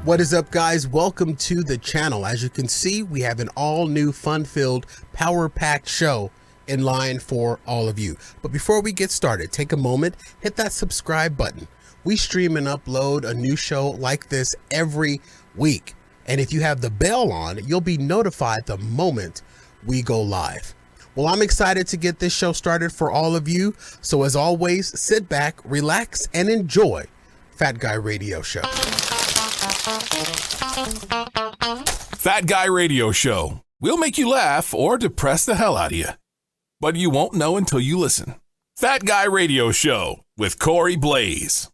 What is up, guys? Welcome to the channel. As you can see, we have an all-new fun-filled, power-packed show in line for all of you. But before we get started, take a moment, hit that subscribe button. We stream and upload a new show like this every week. And if you have the bell on, you'll be notified the moment we go live. Well, I'm excited to get this show started for all of you. So as always, sit back, relax, and enjoy Fat Guy Radio Show. Fat Guy Radio Show. We'll make you laugh or depress the hell out of you. But you won't know until you listen. Fat Guy Radio Show with Corey Blaze.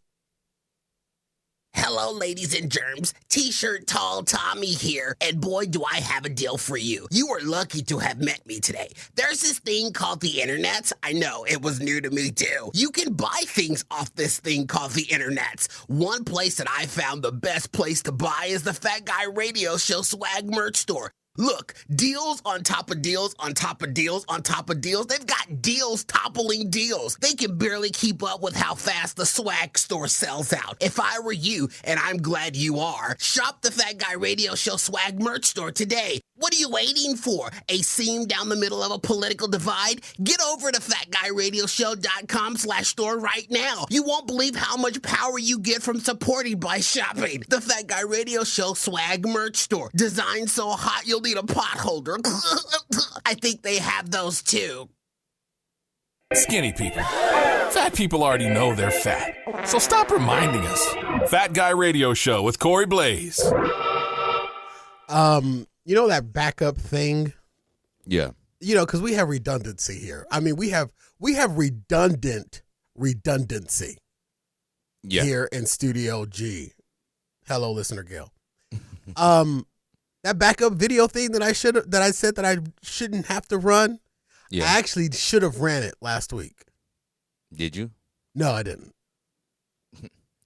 Hello, ladies and germs. T-shirt tall Tommy here, and boy, do I have a deal for you. You are lucky to have met me today. There's this thing called the internet. I know, it was new to me too. You can buy things off this thing called the internet. One place that I found the best place to buy is the Fat Guy Radio Show swag merch store. Look, deals on top of deals on top of deals on top of deals. They've got deals toppling deals. They can barely keep up with how fast the swag store sells out. If I were you, and I'm glad you are, shop the Fat Guy Radio Show swag merch store today. What are you waiting for? A seam down the middle of a political divide? Get over to FatGuyRadioShow.com/store right now. You won't believe how much power you get from supporting by shopping. The Fat Guy Radio Show swag merch store. Designed so hot you'll need a pot holder. I think they have those too. Skinny people. Fat people already know they're fat. So stop reminding us. Fat Guy Radio Show with Corey Blaze. You know that backup thing? Yeah. You know, because we have redundancy here. I mean, we have redundancy here in Studio G. Hello, listener Gail. That backup video thing that I said that I shouldn't have to run. Yeah. I actually should have ran it last week. Did you? No, I didn't.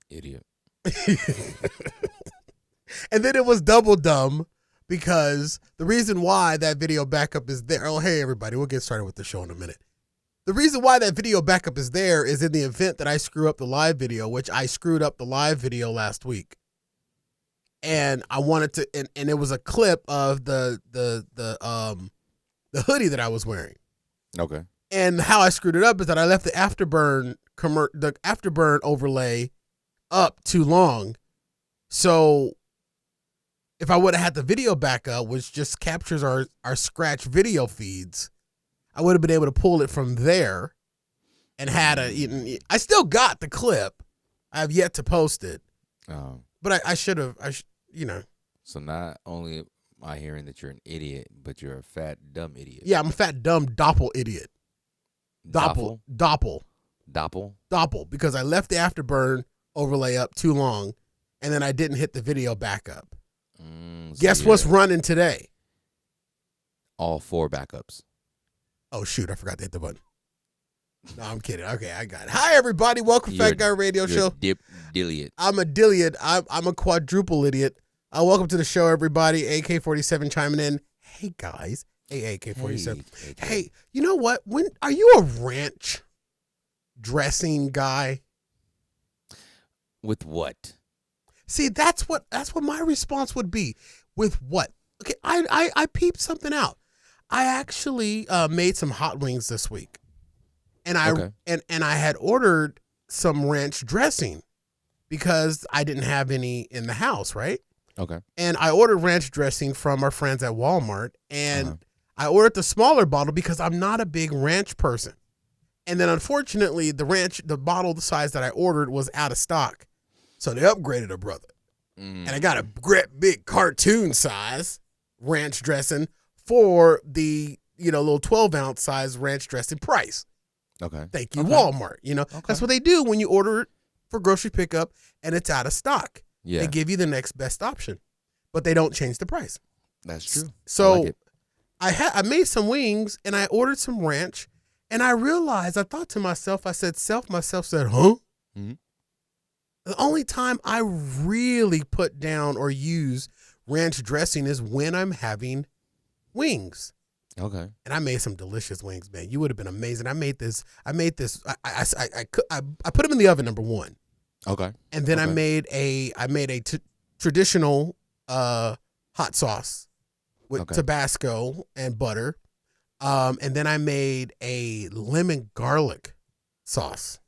Idiot. And then it was double dumb because the reason why that video backup is there. Oh, hey, everybody. We'll get started with the show in a minute. The reason why that video backup is there is in the event that I screw up the live video, which I screwed up the live video last week. And I wanted to, and it was a clip of the hoodie that I was wearing. Okay. And how I screwed it up is that I left the afterburn overlay up too long. So if I would have had the video backup, which just captures our scratch video feeds, I would have been able to pull it from there and I still got the clip. I have yet to post it. But I should have, So not only am I hearing that you're an idiot, but you're a fat, dumb idiot. Yeah, I'm a fat, dumb, doppel idiot. Doppel. Because I left the afterburn overlay up too long, and then I didn't hit the video backup. Guess what's running today? All 4 backups. Oh, shoot, I forgot to hit the button. No, I'm kidding. Okay, I got it. Hi, everybody. Welcome to Fat Guy Radio Show. Dilliot. I'm a dilliot. I'm a quadruple idiot. Welcome to the show, everybody. AK-47 chiming in. Hey, guys. Hey, AK-47. Hey, you know what? Are you a ranch dressing guy? With what? See, that's what my response would be. With what? Okay, I peeped something out. I actually made some hot wings this week. And I had ordered some ranch dressing because I didn't have any in the house, right? Okay. And I ordered ranch dressing from our friends at Walmart, and I ordered the smaller bottle because I'm not a big ranch person. And then unfortunately, the bottle the size that I ordered was out of stock. So they upgraded a brother. And I got a great big cartoon size ranch dressing for the, little 12-ounce size ranch dressing price. Okay. Thank you, Walmart. That's what they do when you order it for grocery pickup and it's out of stock. Yeah. They give you the next best option, but they don't change the price. That's true. So I made some wings and I ordered some ranch, and I realized, I thought to myself, myself said, huh? Mm-hmm. The only time I really put down or use ranch dressing is when I'm having wings. Okay. And I made some delicious wings, man. You would have been amazing. I made this. I put them in the oven, number one. Okay. And then I made traditional hot sauce with Okay. Tabasco and butter. And then I made a lemon garlic sauce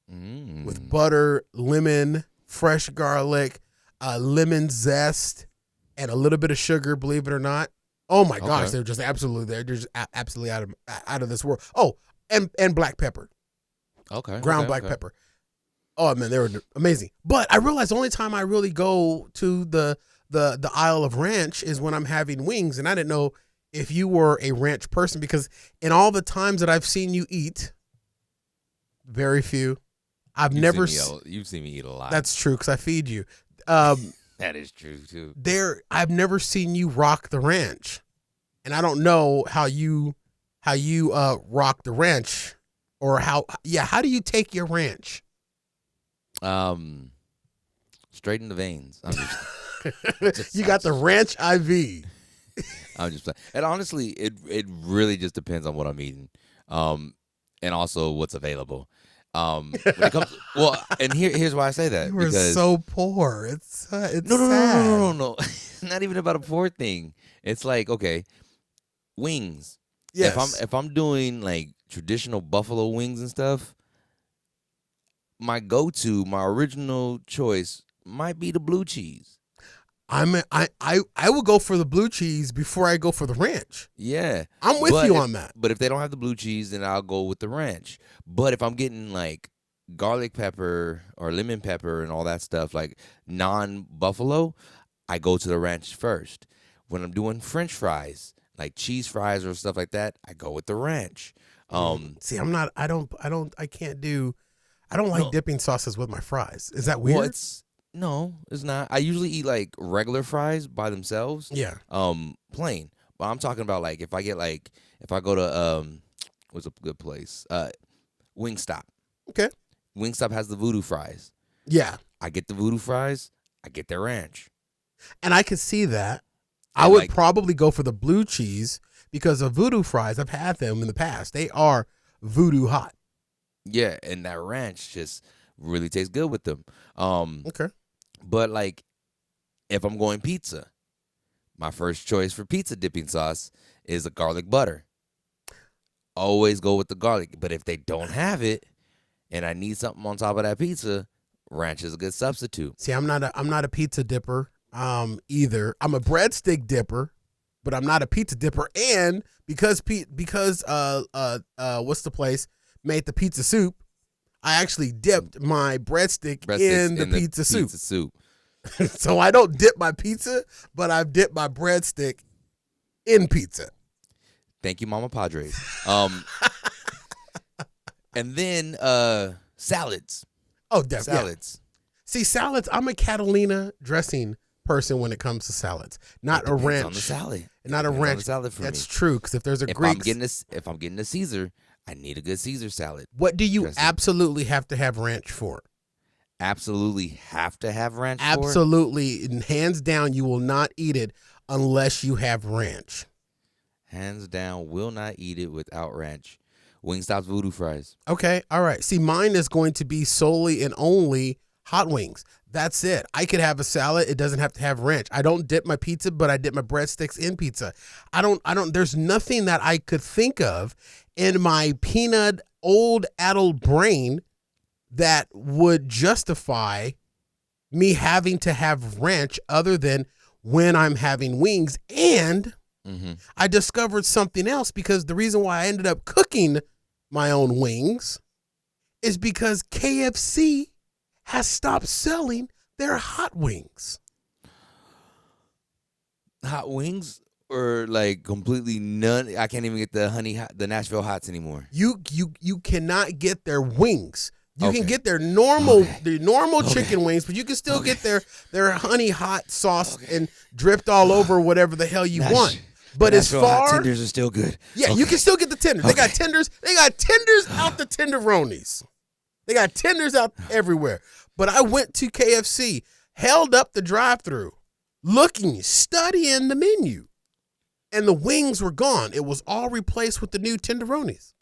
with butter, lemon, fresh garlic, lemon zest, and a little bit of sugar, believe it or not. Oh my gosh, they're just absolutely absolutely out of this world. Oh, and black pepper. Okay. Ground black pepper. Oh man, they were amazing. But I realized the only time I really go to the aisle of ranch is when I'm having wings, and I didn't know if you were a ranch person, because in all the times that I've seen you eat, very few. You've seen me eat a lot. That's true, because I feed you. That is true too. I've never seen you rock the ranch, and I don't know how you rock the ranch, or how do you take your ranch? Straight in the veins. I'm just, You got the ranch IV. I'm just playing. And honestly, it really just depends on what I'm eating, and also what's available. When it comes, and here's why I say that. You were because so poor. It's sad. No. It's not even about a poor thing. It's like, okay, wings. Yes. If I'm doing like traditional buffalo wings and stuff, my original choice might be the blue cheese. I will go for the blue cheese before I go for the ranch. Yeah. I'm with you on that. But if they don't have the blue cheese, then I'll go with the ranch. But if I'm getting like garlic pepper or lemon pepper and all that stuff, like non-buffalo, I go to the ranch first. When I'm doing French fries, like cheese fries or stuff like that, I go with the ranch. See, I don't like dipping sauces with my fries. Is that weird? Well, no, it's not. I usually eat like regular fries by themselves. Yeah. Plain. But I'm talking about like if I go to what's a good place? Wingstop. Okay. Wingstop has the voodoo fries. Yeah. I get the voodoo fries, I get their ranch. And I could see that. And I would probably go for the blue cheese because of voodoo fries. I've had them in the past. They are voodoo hot. Yeah, and that ranch just really tastes good with them. Okay. But like if I'm going pizza, my first choice for pizza dipping sauce is a garlic butter. Always go with the garlic. But if they don't have it and I need something on top of that pizza, ranch is a good substitute. See, I'm not a pizza dipper either. I'm a breadstick dipper, but I'm not a pizza dipper. And because what's the place made the pizza soup, I actually dipped my breadstick in the pizza soup. So I don't dip my pizza, but I've dipped my breadstick in pizza. Thank you, Mama Padres. And then salads. Oh, definitely. Salads. See, salads, I'm a Catalina dressing person when it comes to salads. Not a ranch. On the salad. Not a Depends on ranch. the salad for That's me. true, because if there's a If Greek... I'm getting a Caesar, I need a good Caesar salad. What do you dressing. absolutely have to have ranch for? Absolutely have to have ranch for? Absolutely. And hands down, you will not eat it unless you have ranch. Hands down, will not eat it without ranch. Wingstop's voodoo fries. Okay, all right. See, mine is going to be solely and only hot wings. That's it. I could have a salad. It doesn't have to have ranch. I don't dip my pizza, but I dip my breadsticks in pizza. There's nothing that I could think of in my peanut old adult brain that would justify me having to have ranch other than when I'm having wings. And I discovered something else, because the reason why I ended up cooking my own wings is because KFC has stopped selling their hot wings. Hot wings? Or like completely none? I can't even get the Nashville Hots anymore. You cannot get their wings. You can get their normal chicken wings, but you can still get their honey hot sauce and dripped all over whatever the hell you want. But as Nashville far hot tenders are still good. Yeah, you can still get the tenders. They got tenders. They got tenders out the tenderonis. They got tenders out everywhere. But I went to KFC, held up the drive-thru, studying the menu, and the wings were gone. It was all replaced with the new tenderonis.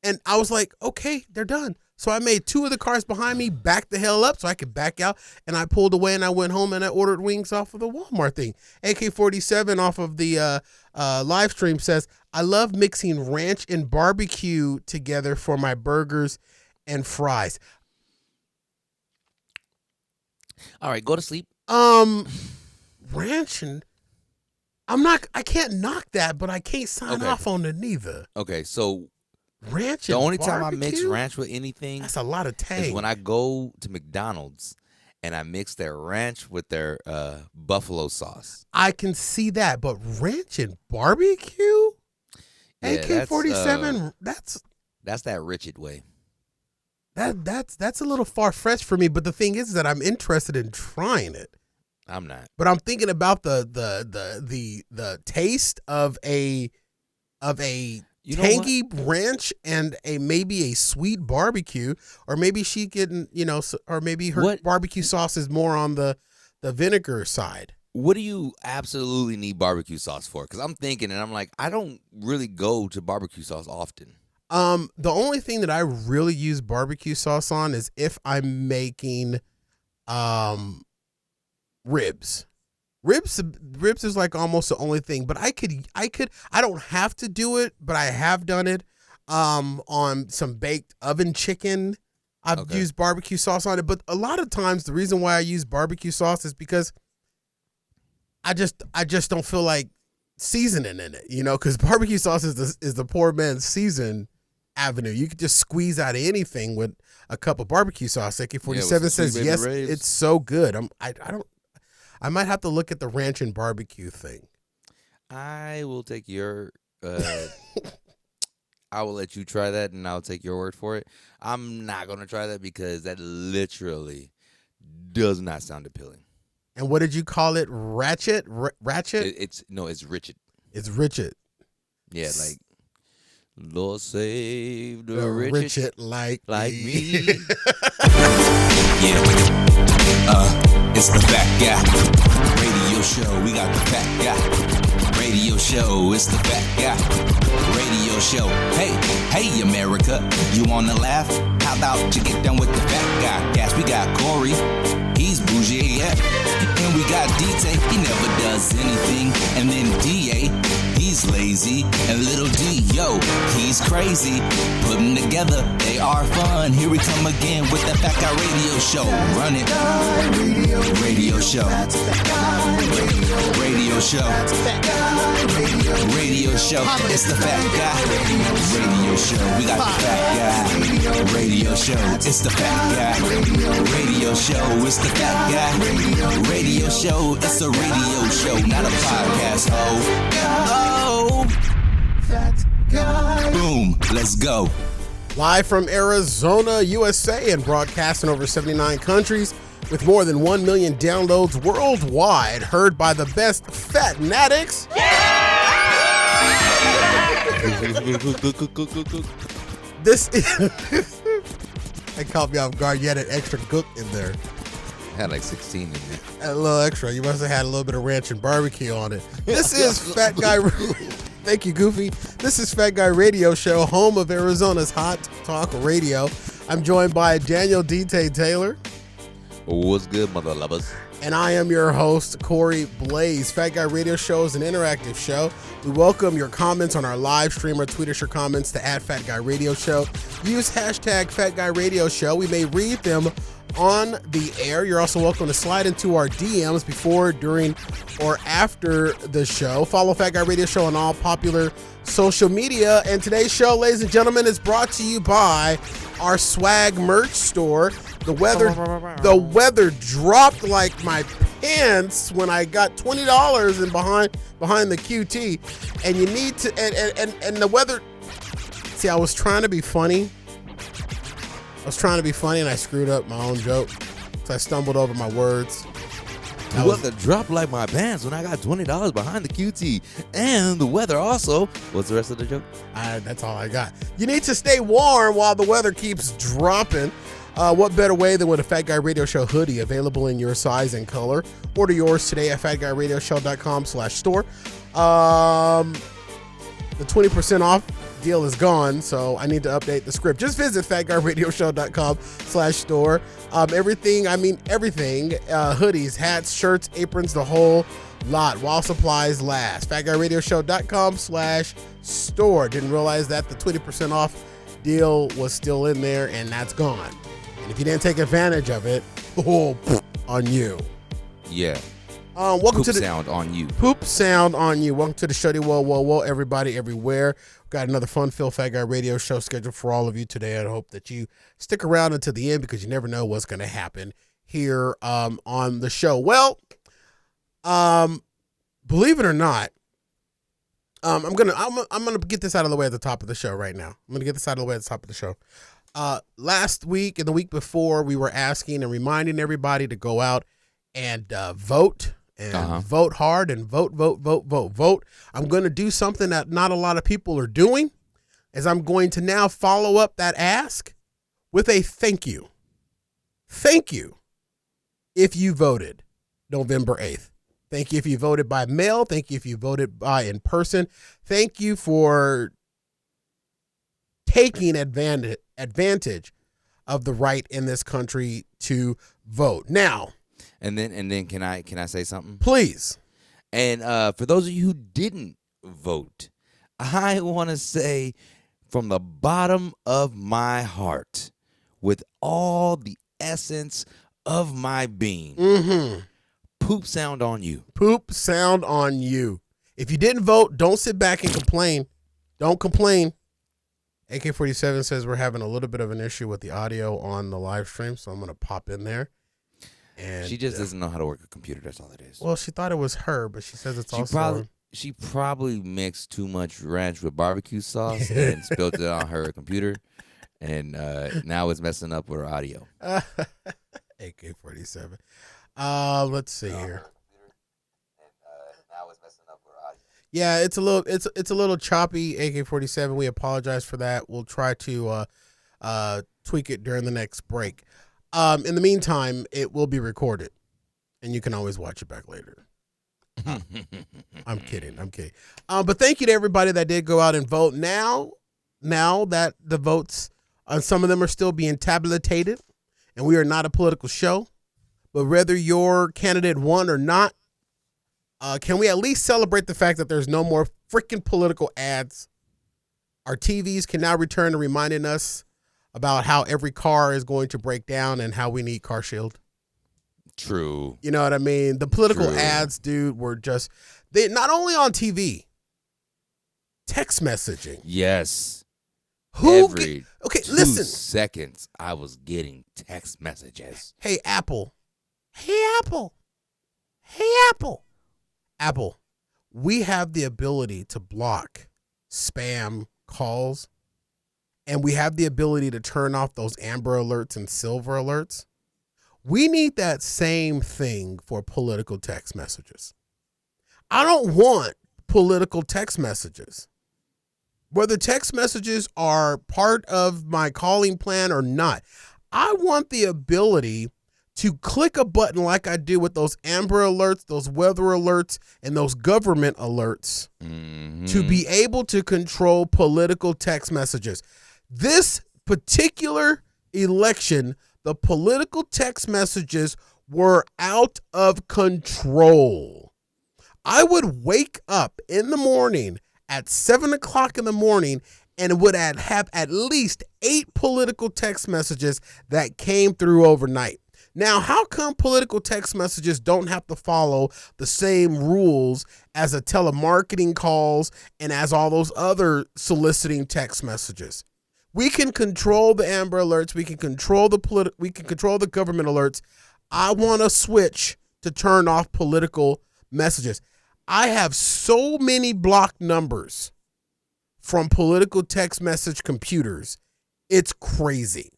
And I was like, okay, they're done. So I made 2 of the cars behind me back the hell up so I could back out. And I pulled away and I went home and I ordered wings off of the Walmart thing. AK-47 off of the live stream says, I love mixing ranch and barbecue together for my burgers and fries. All right, go to sleep. Ranch and I can't knock that, but I can't sign off on it neither. Okay, so ranch the and only time I barbecue? mix ranch with anything That's a lot of tang. is when I go to McDonald's and I mix their ranch with their buffalo sauce. I can see that, but ranch and barbecue? Yeah, AK-47, that's that Richard way. that's a little far-fetched for me, but the thing is that I'm interested in trying it. I'm not. But I'm thinking about the taste of a tangy ranch and maybe a sweet barbecue, or maybe she getting, or maybe her barbecue sauce is more on the vinegar side. What do you absolutely need barbecue sauce for? Because I'm thinking, and I'm like, I don't really go to barbecue sauce often. The only thing that I really use barbecue sauce on is if I'm making ribs. Ribs is like almost the only thing, but I don't have to do it, but I have done it on some baked oven chicken. I've used barbecue sauce on it, but a lot of times the reason why I use barbecue sauce is because I just don't feel like seasoning in it, because barbecue sauce is the poor man's season avenue. You could just squeeze out of anything with a cup of barbecue sauce. AK-47 says yes, it's so good. I might have to look at the ranch and barbecue thing. I will take your I will let you try that, and I'll take your word for it. I'm not going to try that because that literally does not sound appealing. And what did you call it? Ratchet? Ratchet? It's Richard. It's Richard. Yeah, like Lord save the Richard like me. Yeah. It's the Fat Guy Radio Show. We got the Fat Guy Radio Show. It's the Fat Guy Radio Show. Hey, America, you wanna laugh? How about you get down with the Fat Guy? Yes, we got Corey. He's bougie, yeah. And we got D-Tay, he never does anything. And then D-A, he's lazy. And little D, yo, he's crazy. Put them together, they are fun. Here we come again with the Fat Guy Radio Show. Run it. Radio Show. Radio Show. Radio Show. It's the Fat Guy Radio Show. We got the Fat Guy Radio Show. It's the Fat Guy Radio Show. It's the Fat Guy Radio Show. It's a radio show, not a podcast. Oh, Fat Guy. Boom. Let's go. Live from Arizona, USA, and broadcasting over 79 countries with more than 1 million downloads worldwide, heard by the best fat fanatics. This is... That caught me off guard. You had an extra gook in there. I had like 16 in there. A little extra. You must have had a little bit of ranch and barbecue on it. This is Fat Guy... Thank you, Goofy. This is Fat Guy Radio Show, home of Arizona's Hot Talk Radio. I'm joined by Daniel D-Tay Taylor. What's good, mother lovers? And I am your host, Corey Blaze. Fat Guy Radio Show is an interactive show. We welcome your comments on our live stream or tweet us your comments to @FatGuyRadioShow. Use hashtag FatGuyRadioShow. We may read them on the air. You're also welcome to slide into our DMs before, during, or after the show. Follow Fat Guy Radio Show on all popular social media. And today's show, ladies and gentlemen, is brought to you by our swag merch store. The weather dropped like my pants when I got $20 and behind the QT. And you need to and the weather. See, I was trying to be funny. And I screwed up my own joke. So I stumbled over my words. The weather dropped like my pants when I got $20 behind the QT. And the weather also. What's the rest of the joke? That's all I got. You need to stay warm while the weather keeps dropping. What better way than with a Fat Guy Radio Show hoodie available in your size and color? Order yours today at fatguyradioshow.com/store. The 20% off deal is gone, so I need to update the script. Just visit FatGuyRadioShow.com/store. Everything, hoodies, hats, shirts, aprons, the whole lot while supplies last. FatGuyRadioShow.com/store. Didn't realize that the 20% off deal was still in there, and that's gone. And if you didn't take advantage of it, on you. Yeah. Welcome Poop to the sound on you. Poop sound on you. Welcome to the show. Whoa, everybody, everywhere. Got another fun-filled Fat Guy Radio show scheduled for all of you today. I hope that you stick around until the end because you never know what's going to happen here on the show. Well, believe it or not, I'm gonna get this out of the way at the top of the show right now. I'm gonna get this out of the way at the top of the show. Last week and the week before, we were asking and reminding everybody to go out and vote. And vote hard and vote. I'm going to do something that not a lot of people are doing, is I'm going to now follow up that ask with a thank you. Thank you if you voted November 8th. Thank you if you voted by mail. Thank you if you voted by in person. Thank you for taking advantage of the right in this country to vote. Now, And then can I say something? please. And for those of you who didn't vote, I want to say from the bottom of my heart, with all the essence of my being, poop sound on you. Poop sound on you. If you didn't vote, don't sit back and complain. Don't complain. AK-47 says we're having a little bit of an issue with the audio on the live stream, so I'm going to pop in there. And She just doesn't know how to work a computer. That's all it is. well, she thought it was her, but she says it's She probably mixed too much ranch with barbecue sauce and spilled it on her computer, and now it's messing up with her audio. AK-47. Let's see here. Now it's messing up with her audio. Yeah, it's a little choppy. AK-47. We apologize for that. We'll try to tweak it during the next break. In the meantime, it will be recorded, and you can always watch it back later. I'm kidding. But thank you to everybody that did go out and vote. Now that the votes, some of them are still being tabulated, and we are not a political show, but whether your candidate won or not, can we at least celebrate the fact that there's no more freaking political ads? Our TVs can now return to reminding us about how every car is going to break down and how we need car shield. True. You know what I mean? The political True. ads, dude, were they not only on TV, text messaging. Yes. Okay, 2 listen. seconds, I was getting text messages. Hey, Apple. Apple, we have the ability to block spam calls, and we have the ability to turn off those amber alerts and silver alerts. We need that same thing for political text messages. I don't want political text messages. Whether text messages are part of my calling plan or not, I want the ability to click a button like I do with those amber alerts, those weather alerts, and those government alerts to be able to control political text messages. This particular election, the political text messages were out of control. I would wake up in the morning at 7 o'clock in the morning and would have at least 8 political text messages that came through overnight. Now, how come political text messages don't have to follow the same rules as a telemarketing calls and as all those other soliciting text messages? We can control the amber alerts. We can control the government alerts. I want a switch to turn off political messages. I have so many blocked numbers from political text message computers. It's crazy.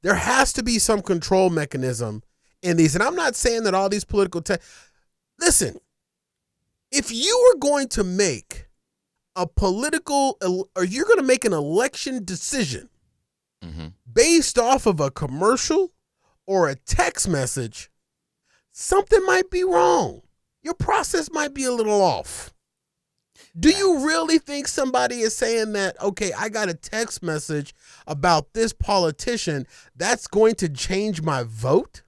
There has to be some control mechanism in these. And I'm not saying that all these political listen, if you are going to make a political, or you're going to make an election decision based off of a commercial or a text message, something might be wrong. Your process might be a little off. Do you really think somebody is saying that, okay, I got a text message about this politician, that's going to change my vote?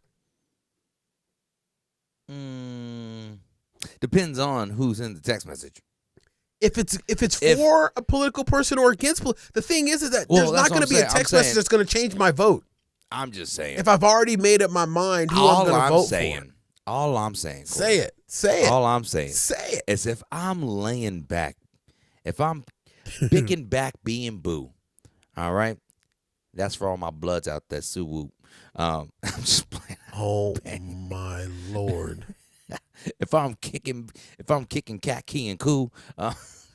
Depends on who's in the text message. If it's for a political person or against, the thing is that there's not going to be a text message that's going to change my vote. I'm just saying. If I've already made up my mind who I'm going to vote for. All I'm saying. Say it. Say it. All I'm saying. Say it. Is if I'm laying back, if I'm picking back being boo, all right? That's for all my bloods out there, Suwoo. I'm just playing. Oh my Lord. If I'm kicking cat key and cool,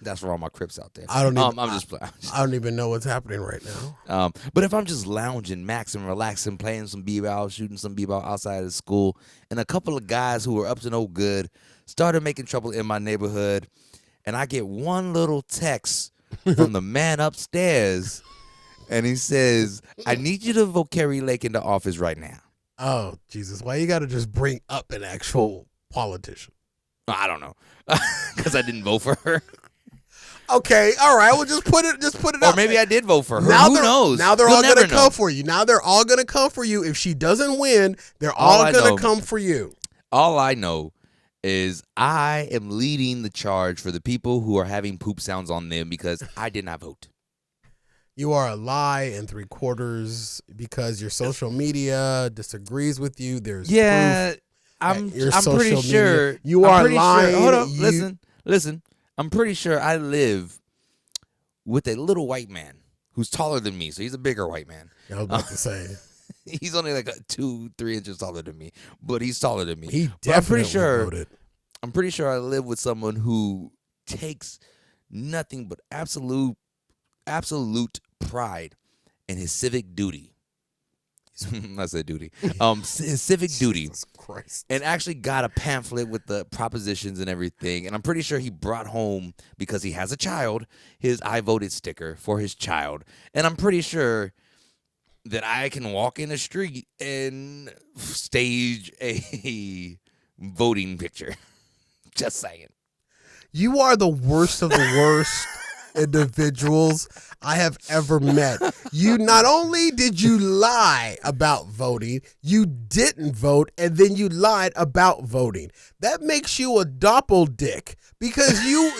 that's for all my Crips out there. I don't even, I'm just playing. I don't even know what's happening right now. But if I'm just lounging, maxing, relaxing, playing some b-ball, shooting some b-ball outside of school, and a couple of guys who were up to no good started making trouble in my neighborhood, and I get one little text from the man upstairs, and he says, I need you to vote Carrie Lake into office right now. Oh, Jesus. Why you got to just bring up an actual politician? I don't know. Because I didn't vote for her. Okay, all right. Well, just put it out. Or maybe I did vote for her. Now Who knows? Now they're We'll all going to never know. come for you. Now they're all going to come for you. If she doesn't win, they're all going to come for you. All I know is I am leading the charge for the people who are having poop sounds on them because I did not vote. You are a lie and 3/4 because your social media disagrees with you. There's proof. I'm social pretty media. sure You are lying. Sure, hold on, listen. I'm pretty sure I live with a little white man who's taller than me, so he's a bigger white man. I was about to say. He's only like 2-3 inches taller than me, but he's taller than me. He definitely voted. I'm pretty sure I live with someone who takes nothing but absolute pride in his civic duty. I said duty. His civic duty. Jesus Christ. And actually got a pamphlet with the propositions and everything. And I'm pretty sure he brought home, because he has a child, his I voted sticker for his child. And I'm pretty sure that I can walk in the street and stage a voting picture. Just saying. You are the worst of the worst individuals I have ever met. You not only did you lie about voting, you didn't vote, and then you lied about voting. That makes you a doppeldick because you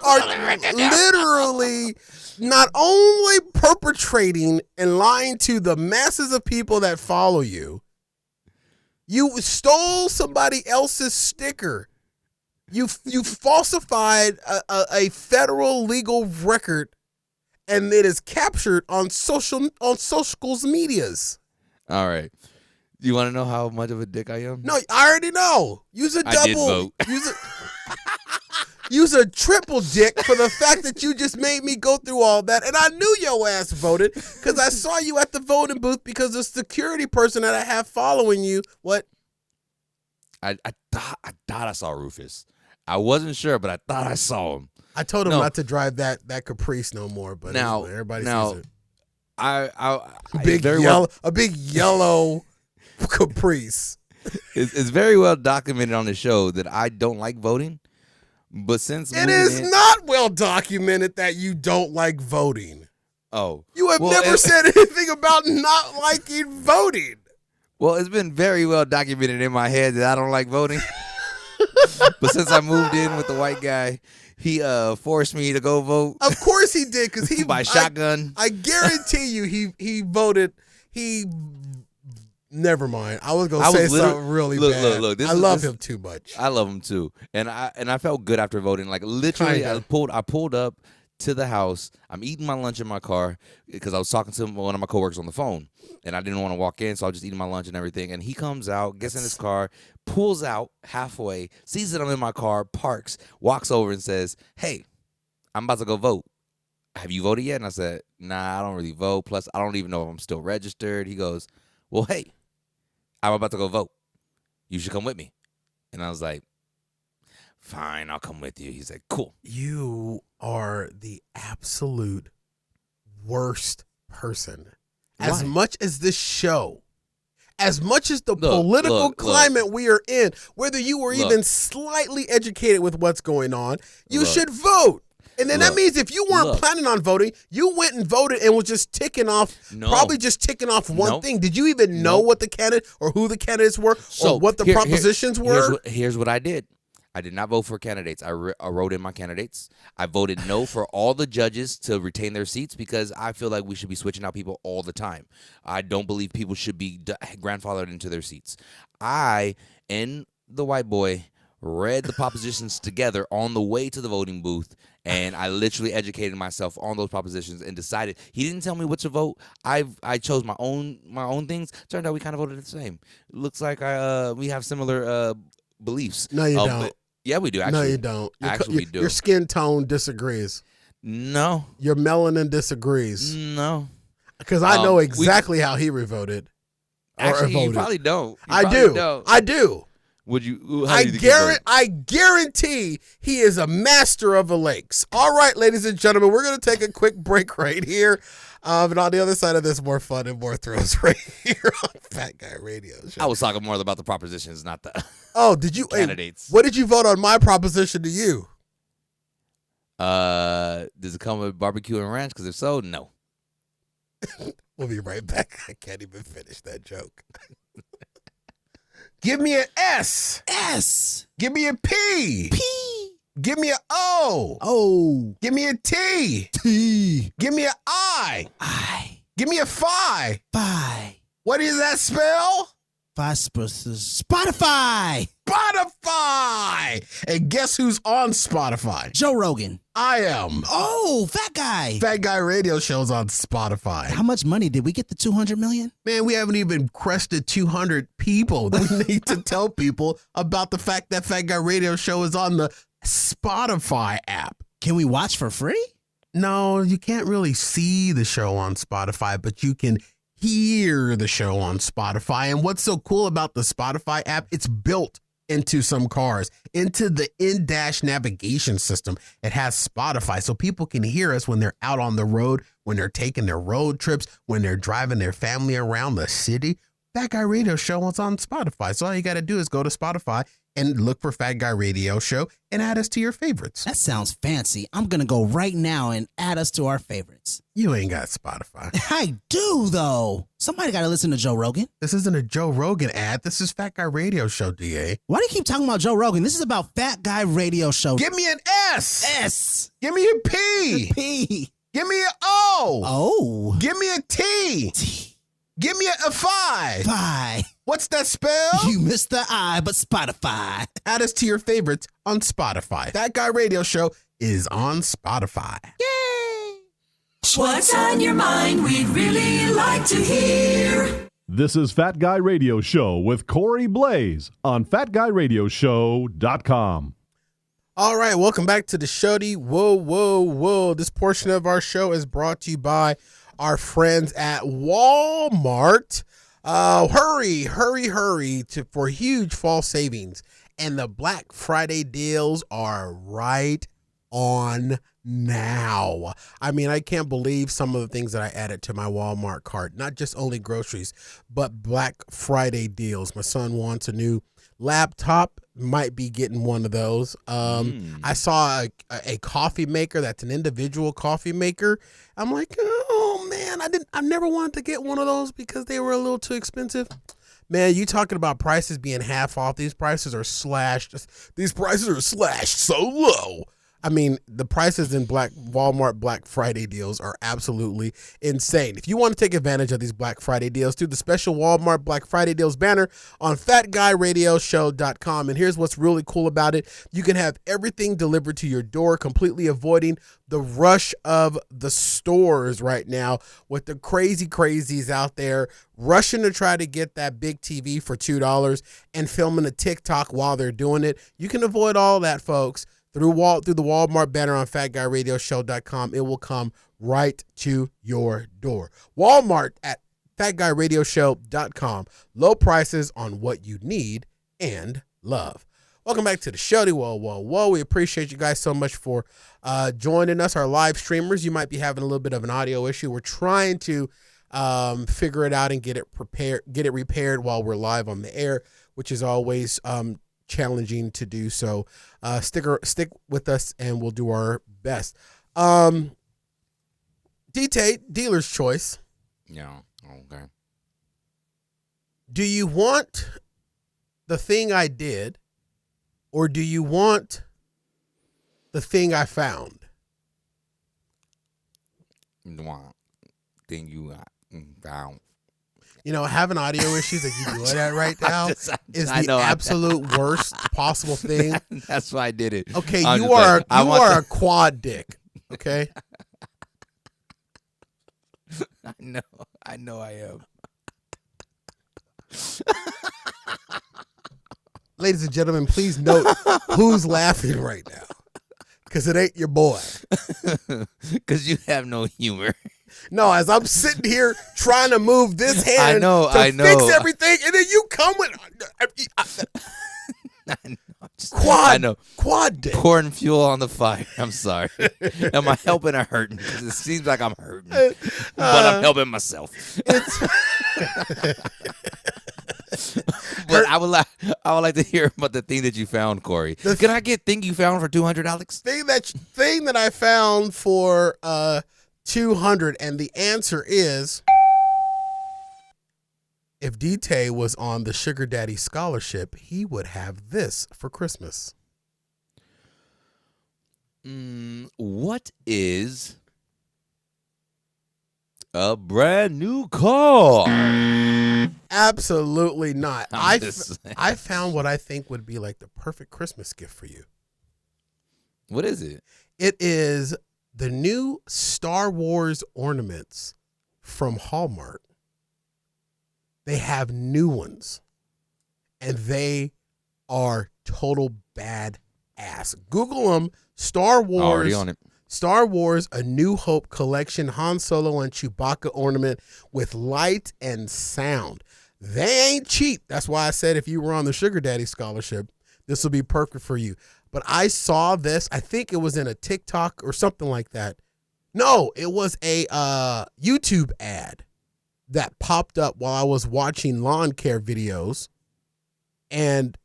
are literally not only perpetrating and lying to the masses of people that follow you, you stole somebody else's sticker. You falsified a federal legal record, and it is captured on social medias. All right. You want to know how much of a dick I am? No, I already know. Use a double. I did vote. Use a triple dick for the fact that you just made me go through all that, and I knew your ass voted because I saw you at the voting booth because the security person that I have following you. What? I thought I saw Rufus. I wasn't sure, but I thought I saw him. I told him not to drive that Caprice no more, but now everybody sees it. A big yellow Caprice. It's very well documented on the show that I don't like voting, but since it is not well documented that you don't like voting. Oh, you have never said anything about not liking voting. Well, it's been very well documented in my head that I don't like voting. But since I moved in with the white guy, he forced me to go vote. Of course he did, because he by shotgun. I guarantee you, he voted. Never mind. I was gonna say something really bad. Look. I love him too much. I love him too, and I felt good after voting. Like literally, I pulled up to the house. I'm eating my lunch in my car because I was talking to one of my coworkers on the phone, and I didn't want to walk in, so I was just eating my lunch and everything. And he comes out, gets in his car, pulls out halfway, sees that I'm in my car, parks, walks over and says, "Hey, I'm about to go vote. Have you voted yet?" And I said, "Nah, I don't really vote. Plus, I don't even know if I'm still registered." He goes, "Well, hey, I'm about to go vote. You should come with me." And I was like, "Fine, I'll come with you." He's like, "Cool." You are the absolute worst person. As much as this show as much as the Look, political look. climate we are in, whether you were Look. even slightly educated with what's going on, you Look. should vote. And then that Look. means if you weren't Look. planning on voting, you went and voted and was just ticking off, No. probably just ticking off one Nope. thing. Did you even know Nope. what the candidate or who the candidates were or what the propositions were? Here's what I did. I did not vote for candidates. I wrote in my candidates. I voted no for all the judges to retain their seats because I feel like we should be switching out people all the time. I don't believe people should be grandfathered into their seats. I and the white boy read the propositions together on the way to the voting booth, and I literally educated myself on those propositions and decided. He didn't tell me what to vote. I chose my own things. Turned out we kind of voted the same. Looks like we have similar beliefs. No, you don't. Yeah, we do. Actually, No, you don't. We do. Your skin tone disagrees. No. Your melanin disagrees. No. Because I know exactly how he voted. Actually, voted. you probably don't. I do. Would you? I guarantee he is a master of the lakes. All right, ladies and gentlemen, we're going to take a quick break right here. And on the other side of this, more fun and more thrills right here on Fat Guy Radio Show. I was talking more about the propositions, not the did you? candidates. Hey, what did you vote on my proposition to you? Does it come with barbecue and ranch? Because if so, no. We'll be right back. I can't even finish that joke. Give me an S. S. Give me a P. P. Give me an O. O. Give me a T. T. Give me an I. I. Give me a Phi. Phi. What does that spell? Spotify. Spotify. And guess who's on Spotify? Joe Rogan. I am. Oh, Fat Guy. Fat Guy Radio Show's on Spotify. How much money did we get? The 200 million? Man, we haven't even crested 200 people. We need to tell people about the fact that Fat Guy Radio Show is on the Spotify app. Can we watch for free? No, you can't really see the show on Spotify, but you can hear the show on Spotify. And what's so cool about the Spotify app, it's built into some cars, into the in-dash navigation system. It has Spotify, so people can hear us when they're out on the road, when they're taking their road trips, when they're driving their family around the city. Fat Guy Radio Show is on Spotify. So all you got to do is go to Spotify and look for Fat Guy Radio Show and add us to your favorites. That sounds fancy. I'm going to go right now and add us to our favorites. You ain't got Spotify. I do, though. Somebody got to listen to Joe Rogan. This isn't a Joe Rogan ad. This is Fat Guy Radio Show, DA. Why do you keep talking about Joe Rogan? This is about Fat Guy Radio Show. Give me an S. S. Give me a P. P. Give me an O. O. Give me a T. T. Give me a Phi. Phi. What's that spell? You missed the I, but Spotify. Add us to your favorites on Spotify. That Guy Radio Show is on Spotify. Yay! What's on your mind? We'd really like to hear. This is Fat Guy Radio Show with Corey Blaze on FatGuyRadioShow.com. All right, welcome back to the showdy. Whoa. This portion of our show is brought to you by our friends at Walmart. Hurry for huge fall savings. And the Black Friday deals are right on now. I mean, I can't believe some of the things that I added to my Walmart cart. Not just only groceries, but Black Friday deals. My son wants a new laptop, might be getting one of those. I saw a coffee maker that's an individual coffee maker. I'm like, oh man, I never wanted to get one of those because they were a little too expensive. Man, you talking about prices being half off. These prices are slashed. These prices are slashed so low. I mean, the prices in Walmart Black Friday deals are absolutely insane. If you want to take advantage of these Black Friday deals, do the special Walmart Black Friday deals banner on FatGuyRadioShow.com. And here's what's really cool about it. You can have everything delivered to your door, completely avoiding the rush of the stores right now with the crazies out there rushing to try to get that big TV for $2 and filming a TikTok while they're doing it. You can avoid all that, folks. Through the Walmart banner on FatGuyRadioShow.com, it will come right to your door. Walmart at FatGuyRadioShow.com. Low prices on what you need and love. Welcome back to the show. Whoa. We appreciate you guys so much for joining us, our live streamers. You might be having a little bit of an audio issue. We're trying to figure it out and get it repaired while we're live on the air, which is always challenging to do. So stick with us and we'll do our best. DT, dealer's choice. Yeah. Okay. Do you want the thing I did, or do you want the thing I found? Thing you found. You know, having audio issues like you doing that right now is I the know, absolute worst possible thing. That's why I did it. Okay, I'm you just are like, I you want are a quad dick. Okay. I know I am. Ladies and gentlemen, please note who's laughing right now, because it ain't your boy. Because you have no humor. No, as I'm sitting here trying to move this hand to fix everything, and then you come with quad dick. Pouring fuel on the fire. I'm sorry. Am I helping or hurting? Because it seems like I'm hurting, but I'm helping myself. But I would like to hear about the thing that you found, Corey. Can I get thing you found for $200, Alex? Thing that I found for $200, and the answer is, if DT was on the Sugar Daddy scholarship, he would have this for Christmas. What is a brand new car? Absolutely not. I I found what I think would be like the perfect Christmas gift for you. What is it? It is the new Star Wars ornaments from Hallmark. They have new ones, and they are total badass. Google them. Star Wars. Already on it. Star Wars: A New Hope collection, Han Solo and Chewbacca ornament with light and sound. They ain't cheap. That's why I said if you were on the Sugar Daddy scholarship, this will be perfect for you. But I saw this. I think it was in a TikTok or something like that. No, it was a YouTube ad that popped up while I was watching lawn care videos. And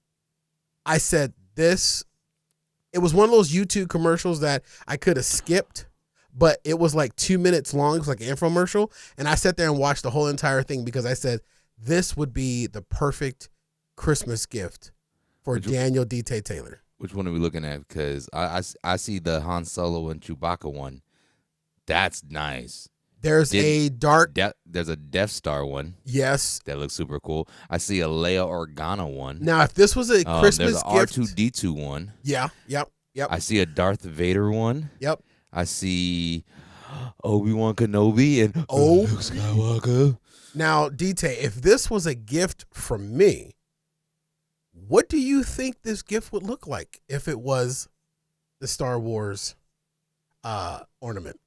I said, it was one of those YouTube commercials that I could have skipped, but it was like 2 minutes long. It was like an infomercial. And I sat there and watched the whole entire thing because I said, this would be the perfect Christmas gift for Daniel D.T. Taylor. Which one are we looking at? Because I see the Han Solo and Chewbacca one. That's nice. There's a Death Star one. Yes. That looks super cool. I see a Leia Organa one. Now, if this was a Christmas gift. There's an R2-D2 one. Yeah. Yep. I see a Darth Vader one. Yep. I see Obi-Wan Kenobi and Luke Skywalker. Now, DT, if this was a gift from me, what do you think this gift would look like if it was the Star Wars ornament?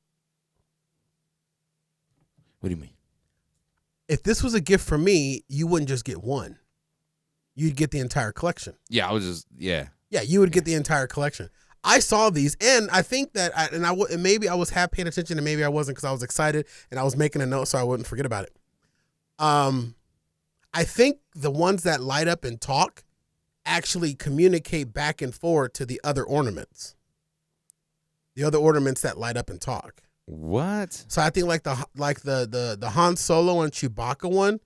What do you mean? If this was a gift from me, you wouldn't just get one. You'd get the entire collection. Yeah, Yeah, you would get the entire collection. I saw these, and I think that, maybe I was half paying attention, and maybe I wasn't because I was excited, and I was making a note so I wouldn't forget about it. I think the ones that light up and talk actually communicate back and forth to the other ornaments. The other ornaments that light up and talk. What? So I think like the Han Solo and Chewbacca one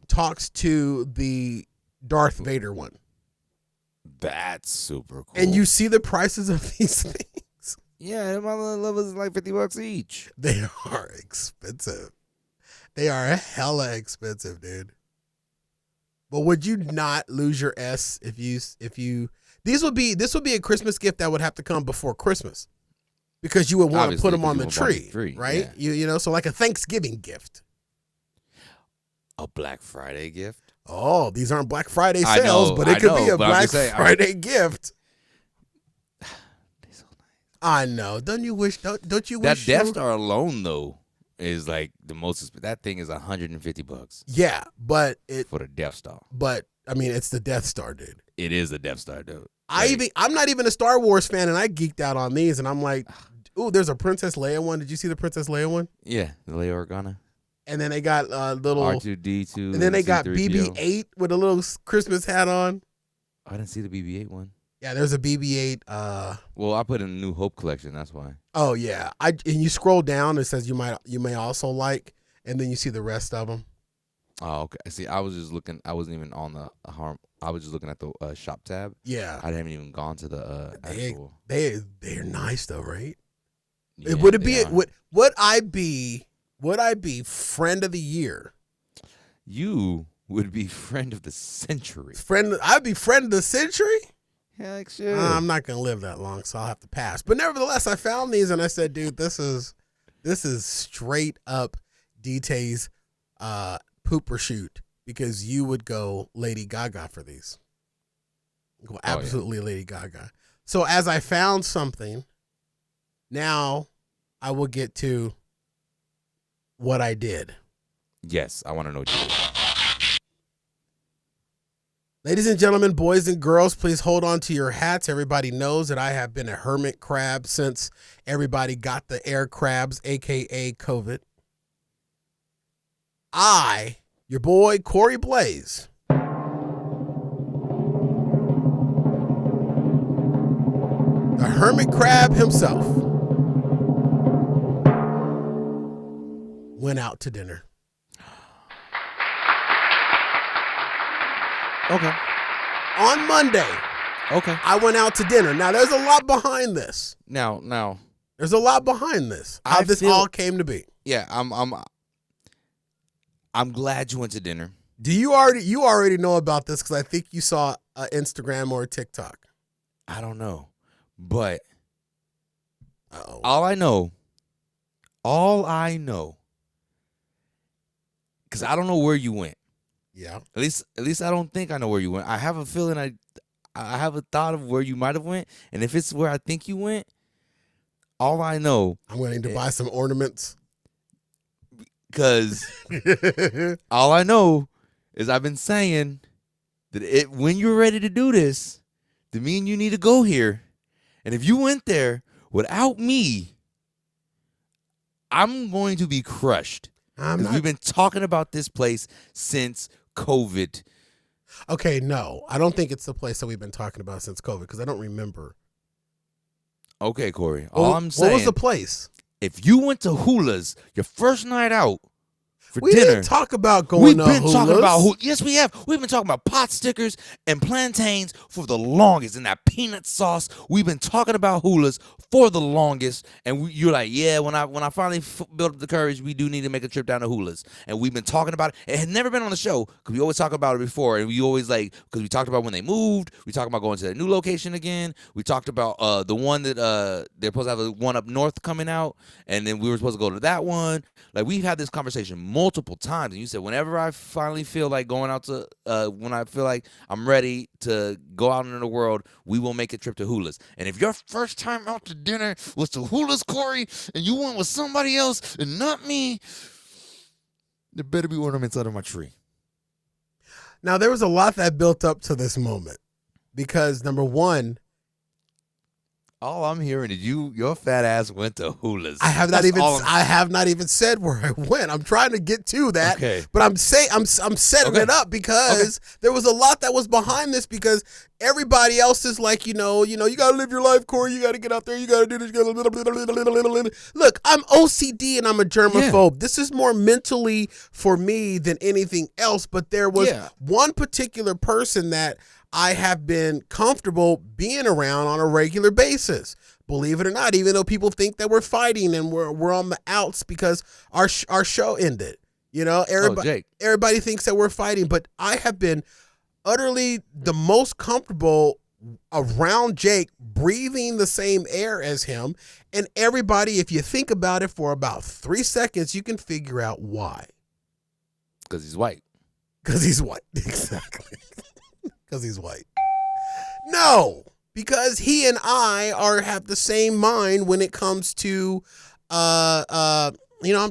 talks to the Darth Vader one. That's super cool. And you see the prices of these things. Yeah, my love is like $50 each. They are expensive. They are hella expensive, dude. But would you not lose your S if you this would be a Christmas gift that would have to come before Christmas, because you would want to put them on the tree, right? Yeah. You know, so like a Thanksgiving gift, a Black Friday gift. Oh, these aren't Black Friday sales, but it could be a Black Friday gift. I know. Don't you wish? Don't you wish that Death Star alone though is like the most? That thing is $150. Yeah, but for the Death Star. But I mean, it's the Death Star, dude. It is the Death Star, dude. I'm not even a Star Wars fan, and I geeked out on these, and I'm like, ooh, there's a Princess Leia one. Did you see the Princess Leia one? Yeah, the Leia Organa. And then they got little R2D2. and then they got C3PO. BB-8 with a little Christmas hat on. I didn't see the BB-8 one. Yeah, there's a BB-8. Well, I put in a New Hope collection. That's why. Oh yeah, and you scroll down. It says you may also like, and then you see the rest of them. Oh, okay. See, I was just looking. I wasn't even on the harm. I was just looking at the shop tab. Yeah, I haven't even gone to the actual. They're nice though, right? Yeah, would it be they are. would I be friend of the year? You would be friend of the century. I'd be friend of the century. Heck, sure. I'm not gonna live that long, so I'll have to pass. But nevertheless, I found these and I said, dude, this is straight up DT's pooper shoot, because you would go Lady Gaga for these. Go absolutely Lady Gaga. So as I found something, now I will get to what I did. Yes, I want to know what you did. Ladies and gentlemen, boys and girls, please hold on to your hats. Everybody knows that I have been a hermit crab since everybody got the air crabs, a.k.a. COVID. I, your boy, Corey Blaze, the hermit crab himself, went out to dinner. Okay. On Monday, Okay. I went out to dinner. Now, there's a lot behind this. Now. There's a lot behind this. How this all came to be. Yeah, I'm glad you went to dinner. Do you already know about this? Because I think you saw Instagram or TikTok. I don't know, but Uh-oh. all I know, because I don't know where you went. Yeah. At least I don't think I know where you went. I have a feeling I have a thought of where you might have went, and if it's where I think you went, all I know, I'm going to buy some ornaments. because all I know is I've been saying that when you're ready to do this, that me and you need to go here, and if you went there without me, I'm going to be crushed. We've been talking about this place since COVID. Okay, no. I don't think it's the place that we've been talking about since COVID, because I don't remember. Okay, Corey. All I'm saying, what was the place? if you went to Hula's your first night out for We dinner, didn't talk about going we've to been talking Hula's. about yes, we have. We've been talking about pot stickers and plantains for the longest, and that peanut sauce. We've been talking about Hula's for the longest, and you're like, yeah. When I finally built up the courage, we do need to make a trip down to Hula's, and we've been talking about it. It had never been on the show because we always talk about it before, and we always because we talked about when they moved. We talked about going to their new location again. We talked about the one that they're supposed to have a one up north coming out, and then we were supposed to go to that one. Like, we've had this conversation multiple times, and you said whenever I finally feel like going out to when I feel like I'm ready to go out into the world, we will make a trip to Hula's. And if your first time out to dinner was to Hula's, Corey, and you went with somebody else and not me, there better be ornaments under my tree. Now, there was a lot that built up to this moment, because number one, All I'm hearing is your fat ass went to Hula's. I have not even said where I went. I'm trying to get to that, Okay. but I'm setting Okay. it up because there was a lot that was behind this, because everybody else is like, you got to live your life, Corey. You got to get out there. You got to do this. Look, I'm OCD and I'm a germaphobe. Yeah. This is more mentally for me than anything else, but there was one particular person that I have been comfortable being around on a regular basis. Believe it or not, even though people think that we're fighting and we're on the outs because our show ended. Everybody thinks that we're fighting, but I have been utterly the most comfortable around Jake, breathing the same air as him. And everybody, if you think about it for about 3 seconds, you can figure out why. Because he's white. Because he's white. Exactly. Because he's white. No, because he and I have the same mind when it comes to, I'm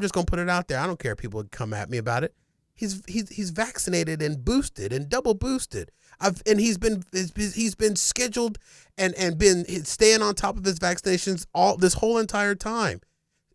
just gonna put it out there. I don't care if people come at me about it. He's vaccinated and boosted and double boosted. He's been scheduled and been staying on top of his vaccinations this whole entire time.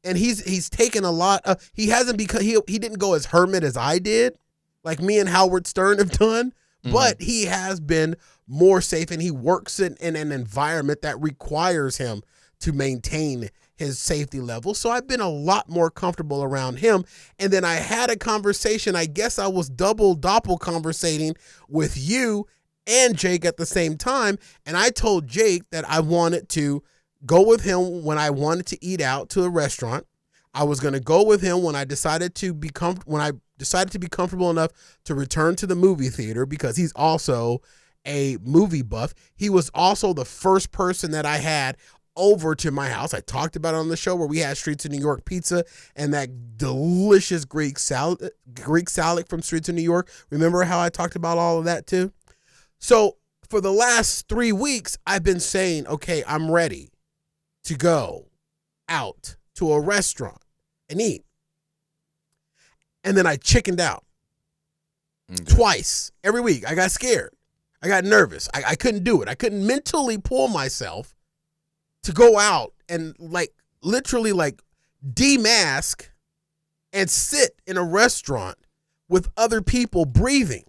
and he's taken a lot of, he hasn't because he didn't go as hermit as I did, like me and Howard Stern have done, but he has been more safe, and he works in an environment that requires him to maintain his safety level. So I've been a lot more comfortable around him. And then I had a conversation, I guess I was doppel conversating with you and Jake at the same time. And I told Jake that I wanted to go with him when I wanted to eat out to a restaurant. I was going to go with him when I decided to be comfortable enough to return to the movie theater, because he's also a movie buff. He was also the first person that I had over to my house. I talked about it on the show, where we had Streets of New York pizza and that delicious Greek salad from Streets of New York. Remember how I talked about all of that too? So for the last 3 weeks, I've been saying, okay, I'm ready to go out to a restaurant and eat. And then I chickened out twice every week. I got scared. I got nervous. I couldn't do it. I couldn't mentally pull myself to go out and literally demask and sit in a restaurant with other people breathing.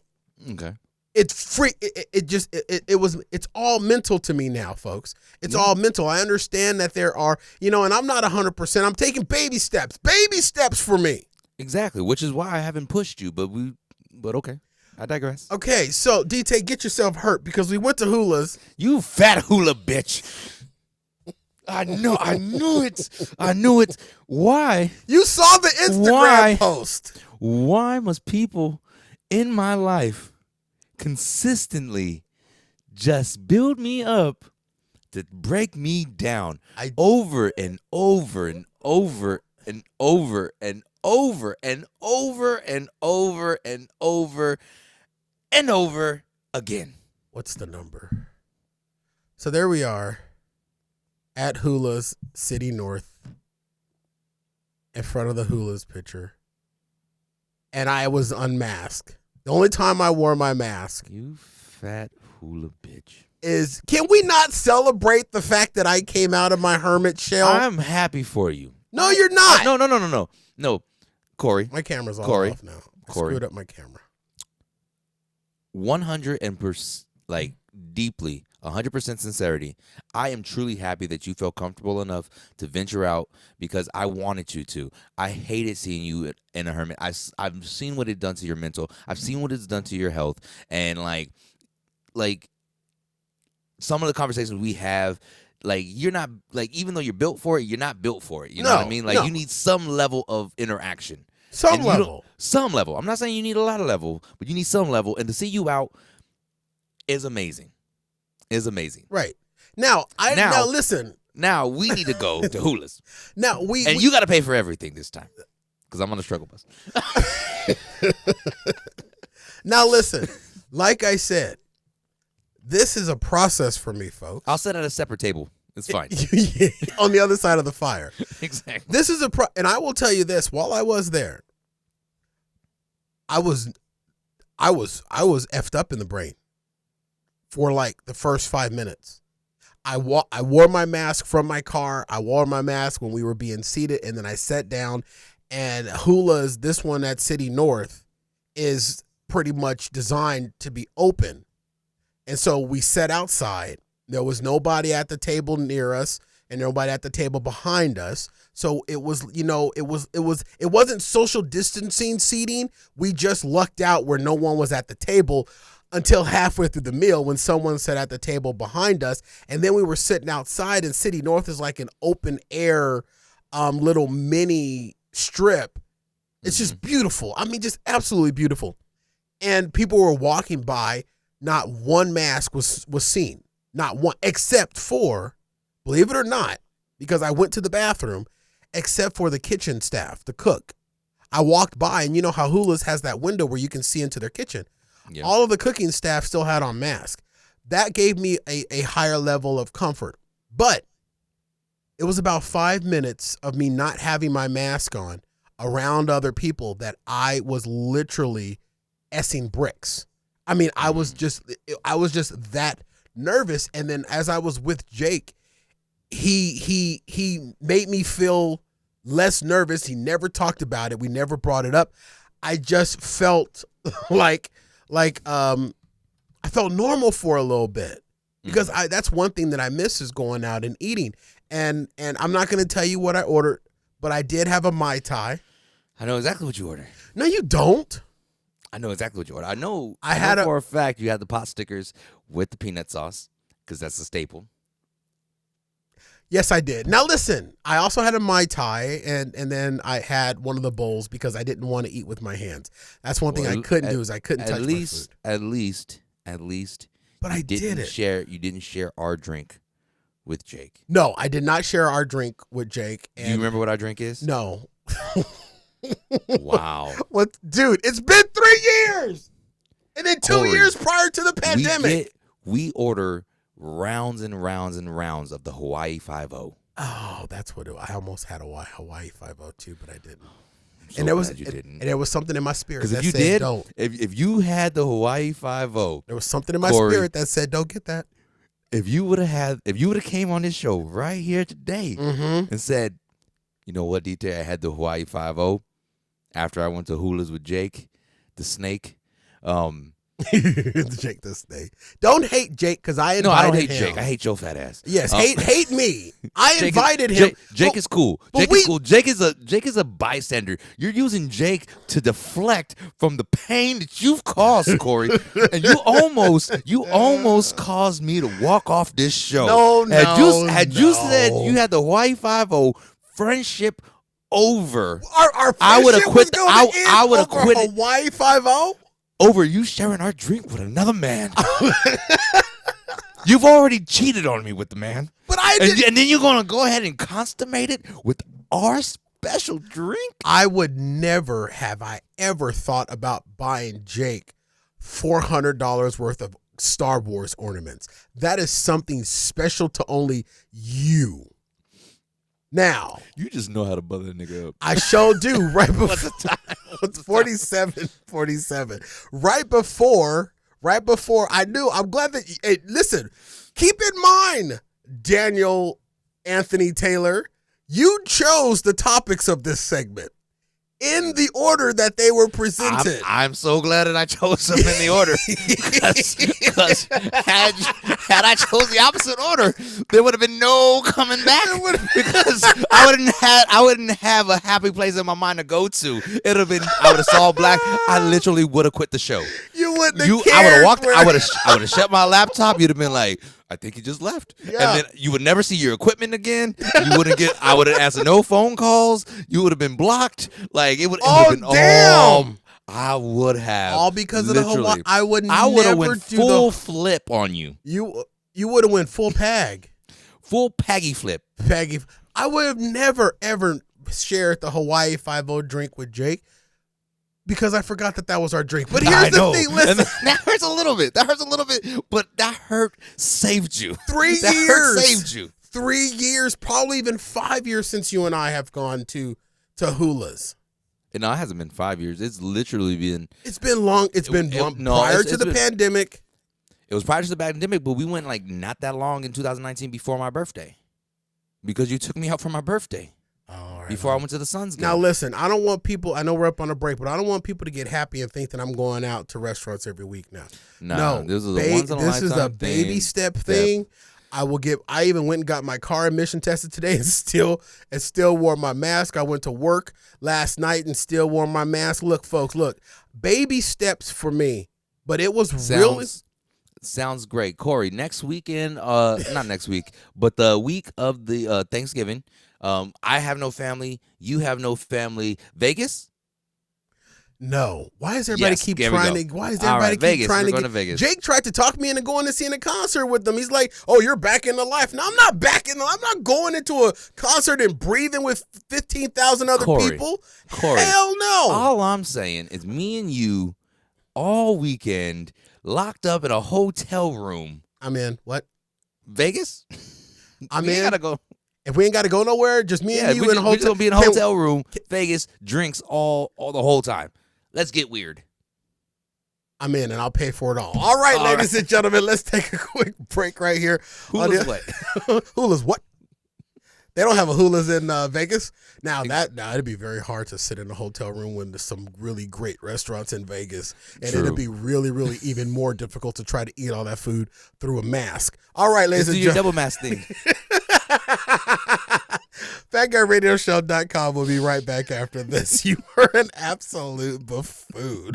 Okay. It's free. It's all mental to me now, folks. It's all mental. I understand that there are, and I'm not 100%. I'm taking baby steps for me. Exactly. Which is why I haven't pushed you, but okay. I digress. Okay. So DT, get yourself hurt, because we went to Hula's. You fat hula bitch. I knew it. Why? You saw the Instagram post. Why must people in my life consistently just build me up to break me down over and over and over and over and over and over and over and over and over again? What's the number? So there we are at Hula's City North, in front of the Hula's picture, and I was unmasked. The only time I wore my mask. You fat hula bitch. Is, can we not celebrate the fact that I came out of my hermit shell? I'm happy for you. No, you're not. No, Corey. My camera's all off now. I screwed up my camera. 100% deeply, 100% sincerity. I am truly happy that you felt comfortable enough to venture out, because I wanted you to. I hated seeing you in a hermit. I've seen what it done to your mental. I've seen what it's done to your health, and like some of the conversations we have, you're not, even though you're built for it, you're not built for it. You know what I mean? You need some level of interaction. Some level. I'm not saying you need a lot of level, but you need some level. And to see you out is amazing. Right. Now listen. Now we need to go to Hula's. And you got to pay for everything this time, because I'm on the struggle bus. Now listen, like I said, this is a process for me, folks. I'll sit at a separate table. It's fine. On the other side of the fire. Exactly. This is and I will tell you this, while I was there, I was effed up in the brain for the first 5 minutes. I wore my mask from my car. I wore my mask when we were being seated, and then I sat down. And Hula's, this one at City North, is pretty much designed to be open. And so we sat outside. There was nobody at the table near us and nobody at the table behind us. So it was, it wasn't social distancing seating. We just lucked out where no one was at the table until halfway through the meal, when someone sat at the table behind us. And then we were sitting outside, and City North is like an open air little mini strip. It's just beautiful. I mean, just absolutely beautiful. And people were walking by. Not one mask was seen. Not one, except for, believe it or not, because I went to the bathroom, except for the kitchen staff, the cook. I walked by, and you know how Hula's has that window where you can see into their kitchen. Yeah. All of the cooking staff still had on masks. That gave me a higher level of comfort. But it was about 5 minutes of me not having my mask on around other people that I was literally essing bricks. I mean, I was just that nervous. And then as I was with Jake, he made me feel less nervous. He never talked about it. We never brought it up. I just felt like I felt normal for a little bit because that's one thing that I miss is going out and eating. And I'm not going to tell you what I ordered, but I did have a Mai Tai. I know exactly what you ordered. No, you don't. I know exactly what you ordered. I know for a fact you had the pot stickers with the peanut sauce because that's a staple. Yes, I did. Now listen, I also had a Mai Tai and then I had one of the bowls because I didn't want to eat with my hands. That's one thing I couldn't do is I couldn't touch my food. At least. But I did it. You didn't share our drink with Jake. No, I did not share our drink with Jake. Do you remember what our drink is? No. Wow. What, dude? It's been 3 years, and then 2 years prior to the pandemic. We order rounds and rounds and rounds of the Hawaii 5-0. Oh, that's what I almost had a Hawaii 5-0 too, but I didn't. So and there was something in my spirit that said don't. If you had the Hawaii 5-0, there was something in my spirit that said don't get that. If you would have came on this show right here today and said, you know what, DT, I had the Hawaii 5-0 after I went to Hula's with Jake, the snake. Jake the snake. Don't hate Jake because I invited him. No, I don't hate Jake. I hate your fat ass. Yes, hate me. I invited him. Jake is cool. Jake is cool. Jake is a bystander. You're using Jake to deflect from the pain that you've caused, Corey. And you almost caused me to walk off this show. Had you said you had the Hawaii 5-0 friendship over, I would have quit. I would have quit Hawaii 5-0 over you sharing our drink with another man. You've already cheated on me with the man, but and then you're gonna go ahead and consummate it with our special drink. I would never have I ever thought about buying Jake $400 worth of Star Wars ornaments. That is something special to only you. Now, you just know how to buzz a nigga up. I sure do. Right before What's the time? It's 47. Right before I knew. I'm glad that hey, listen, keep in mind, Daniel Anthony Taylor, you chose the topics of this segment in the order that they were presented. I'm so glad that I chose them in the order. Because had I chose the opposite order, there would have been no coming back. Because I wouldn't have a happy place in my mind to go to. It would have been I would have saw black. I literally would have quit the show. You wouldn't have cared. I would have walked. I would have shut my laptop. You'd have been like, I think he just left. Yeah. And then you would never see your equipment again. You wouldn't get. I would have answered no phone calls. You would have been blocked. Like it would. Oh damn! I would have all because of the Hawaii. I would have went full flip on you. You would have went full pag. Full paggy flip. Paggy. I would have never ever shared the Hawaii 5-0 drink with Jake. Because I forgot that was our drink. But here's the thing. Listen. That hurts a little bit. But that hurt saved you. 3 years. That hurt saved you. 3 years, probably even 5 years since you and I have gone to Hula's. No, it hasn't been 5 years. It's literally been. It's been long. It's been prior to the pandemic. It was prior to the pandemic, but we went like not that long in 2019 before my birthday. Because you took me out for my birthday. Right, before I went to the Suns game. Now listen, I don't want people. I know we're up on a break, but I don't want people to get happy and think that I'm going out to restaurants every week now. No, this is a baby step thing. I even went and got my car emission tested today and still wore my mask. I went to work last night and still wore my mask. Look, folks, baby steps for me, but it was really. Sounds great, Corey. Next weekend, not next week, but the week of the Thanksgiving. I have no family. You have no family. Vegas? No. Why is everybody keep trying to? Why is everybody keep trying to? Vegas. Jake tried to talk me into going to seeing a concert with them. He's like, "Oh, you're back in the life." No, I'm not back in. I'm not going into a concert and breathing with 15,000 other people. Corey, hell no. All I'm saying is, me and you, all weekend, locked up in a hotel room. I'm in. What? Vegas? I'm in. Gotta go. If we ain't got to go nowhere, just me and you in a hotel. We're just gonna be in a hotel room, Vegas, drinks all the whole time. Let's get weird. I'm in, and I'll pay for it all. All right, ladies and gentlemen, let's take a quick break right here. Hula's what? Hula's what? They don't have a Hula's in Vegas. Now it'd be very hard to sit in a hotel room when there's some really great restaurants in Vegas, and True. it'd be really, really even more difficult to try to eat all that food through a mask. All right, ladies Let's and do your gentlemen. double mask thing. FatGuyRadioShow.com. We'll be right back after this. You are an absolute buffoon.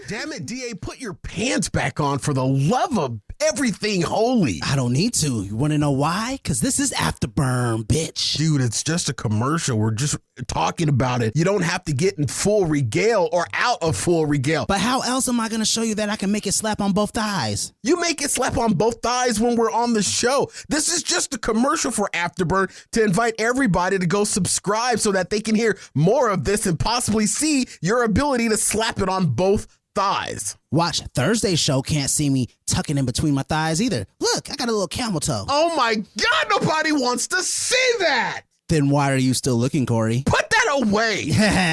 Damn it, DA, put your pants back on for the love of everything holy. I don't need to. You want to know why? Because this is Afterburn, bitch. Dude, it's just a commercial. We're just talking about it. You don't have to get in full regale or out of full regale. But how else am I going to show you that I can make it slap on both thighs? You make it slap on both thighs when we're on the show. This is just a commercial for Afterburn to invite everybody to go subscribe so that they can hear more of this and possibly see your ability to slap it on both thighs. Watch, Thursday's show can't see me tucking in between my thighs either. Look, I got a little camel toe. Oh my God, nobody wants to see that. Then why are you still looking, Corey? Put that away.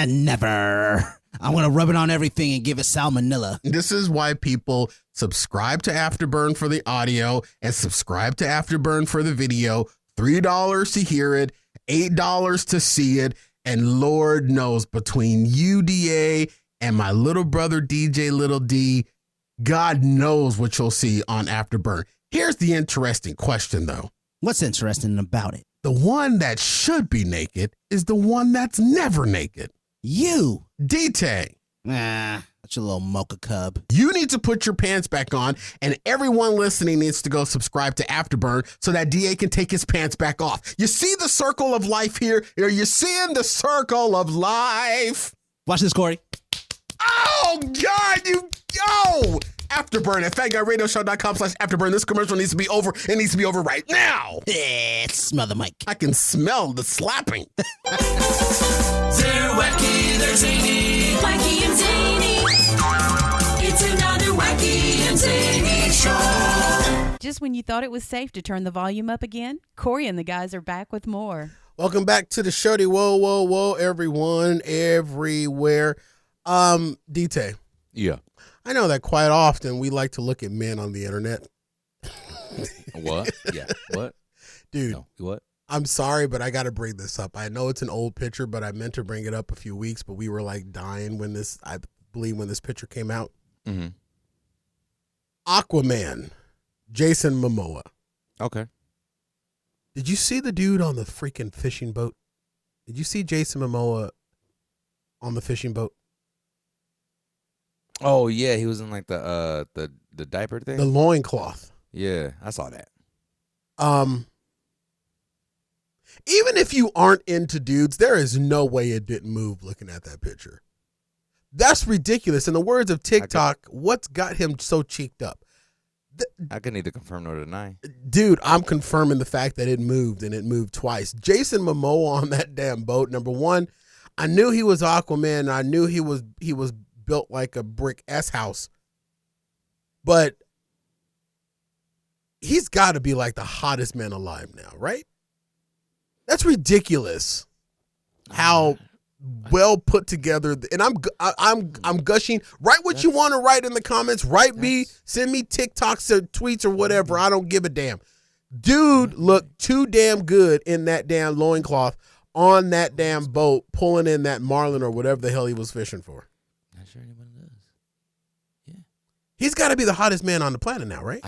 Never. I'm going to rub it on everything and give it salmonella. This is why people subscribe to Afterburn for the audio and subscribe to Afterburn for the video. $3 to hear it, $8 to see it. And Lord knows between UDA and my little brother, DJ Little D, God knows what you'll see on Afterburn. Here's the interesting question, though. What's interesting about it? The one that should be naked is the one that's never naked. You. D-Tay. That's your little mocha cub. You need to put your pants back on, and everyone listening needs to go subscribe to Afterburn so that DA can take his pants back off. You see the circle of life here? Are you seeing the circle of life? Watch this, Corey. Oh, God, Afterburn at FatGuyRadioShow.com/Afterburn. This commercial needs to be over. It needs to be over right now. Smell the mic. I can smell the slapping. They're wacky, they're zany. Wacky and zany. It's another wacky and zany show. Just when you thought it was safe to turn the volume up again, Corey and the guys are back with more. Welcome back to the show. Whoa, everyone, everywhere. D-Tay. Yeah. I know that quite often we like to look at men on the internet. What? Yeah. What? Dude, No. What? I'm sorry, but I got to bring this up. I know it's an old picture, but I meant to bring it up a few weeks, but we were like dying when this picture came out. Mm-hmm. Aquaman, Jason Momoa. Okay. Did you see the dude on the freaking fishing boat? Did you see Jason Momoa on the fishing boat? Oh yeah, he was in like the diaper thing. The loincloth. Yeah, I saw that. Even if you aren't into dudes, there is no way it didn't move looking at that picture. That's ridiculous. In the words of TikTok, what's got him so cheeked up? I can neither confirm nor deny. Dude, I'm confirming the fact that it moved, and it moved twice. Jason Momoa on that damn boat. Number one, I knew he was Aquaman, and I knew he was built like a brick S house. But he's got to be like the hottest man alive now, right? That's ridiculous. How well put together, and I'm gushing. Write what you want to write in the comments. Write me, send me TikToks or tweets or whatever. I don't give a damn. Dude looked too damn good in that damn loincloth on that damn boat, pulling in that marlin or whatever the hell he was fishing for. Not sure anyone does. Yeah. He's got to be the hottest man on the planet now, right?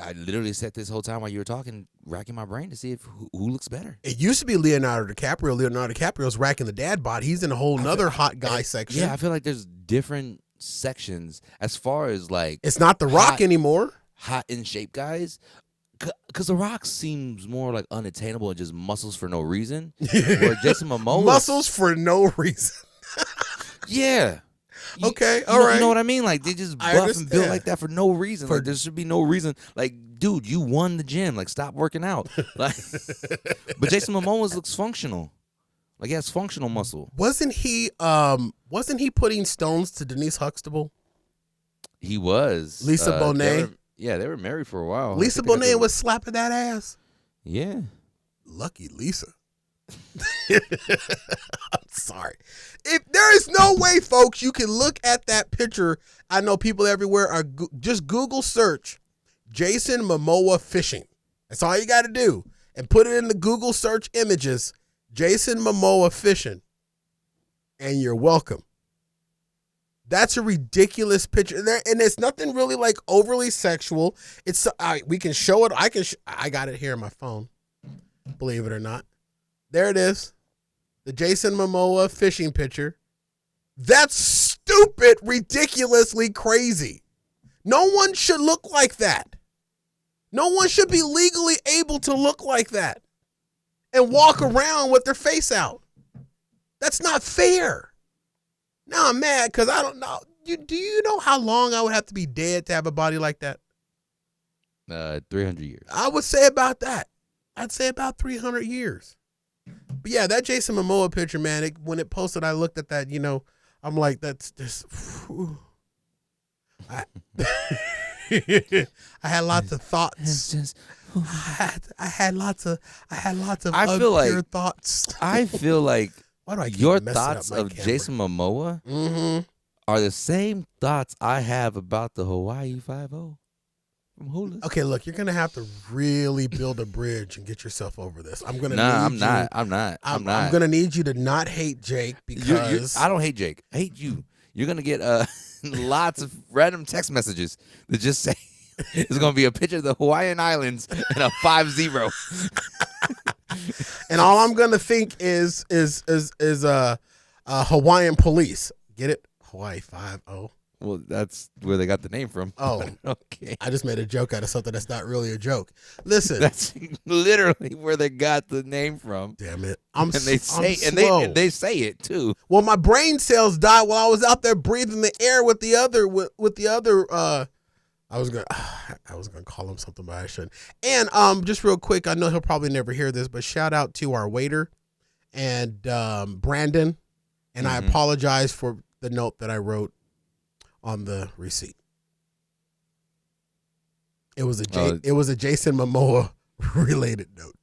I literally sat this whole time while you were talking, racking my brain to see if who looks better. It used to be Leonardo DiCaprio. Leonardo DiCaprio's racking the dad bod. He's in a whole nother hot guy section. Yeah, I feel like there's different sections as far as like It's not The Rock anymore. hot in shape guys. Because The Rock seems more like unattainable and just muscles for no reason. Where Jason Momoa Muscles for no reason. Yeah. Okay, all right. You know what I mean? Like they just I buff and understand. built like that for no reason. Like there should be no reason. Like, dude, you won the gym. Like, stop working out. Like, but Jason Momoa looks functional. Like he has functional muscle. Wasn't he putting stones to Denise Huxtable? He was. Lisa Bonet? They were married for a while. Lisa Bonet was slapping that ass. Yeah. Lucky Lisa. I'm sorry. If there is no way, folks, you can look at that picture. I know people everywhere are just Google search Jason Momoa fishing. That's all you got to do. And put it in the Google search images, Jason Momoa fishing, and you're welcome. That's a ridiculous picture there, and it's nothing really like overly sexual. It's we can show it. I got it here on my phone. Believe it or not, there it is, the Jason Momoa fishing picture. That's stupid, ridiculously crazy. No one should look like that. No one should be legally able to look like that and walk around with their face out. That's not fair. Now I'm mad because I don't know. Do you know how long I would have to be dead to have a body like that? 300 years. I would say about that. I'd say about 300 years. But yeah, that Jason Momoa picture, man, when it posted, I looked at that, I'm like, that's just, I had lots of thoughts. I had lots of pure thoughts. I feel like Why do I keep your messing thoughts up my of camera? Jason Momoa are the same thoughts I have about the Hawaii 5-0 from Hula. Okay, look, you're gonna have to really build a bridge and get yourself over this. I'm gonna. I'm need not. you- I'm not. I'm gonna need you to not hate Jake because I don't hate Jake. I hate you. You're gonna get lots of random text messages that just say it's gonna be a picture of the Hawaiian Islands and a 5-0. and all I'm gonna think is Hawaiian police. Get it? Hawaii 5-0. Well, that's where they got the name from. Oh, okay. I just made a joke out of something that's not really a joke. Listen, That's literally where they got the name from. damn it, And they say I'm and slow. they say it too. Well, my brain cells died while I was out there breathing the air with the other I was gonna call him something, but I shouldn't. And just real quick, I know he'll probably never hear this, but shout out to our waiter and Brandon. And I apologize for the note that I wrote on the receipt. It was a Jason Momoa related note.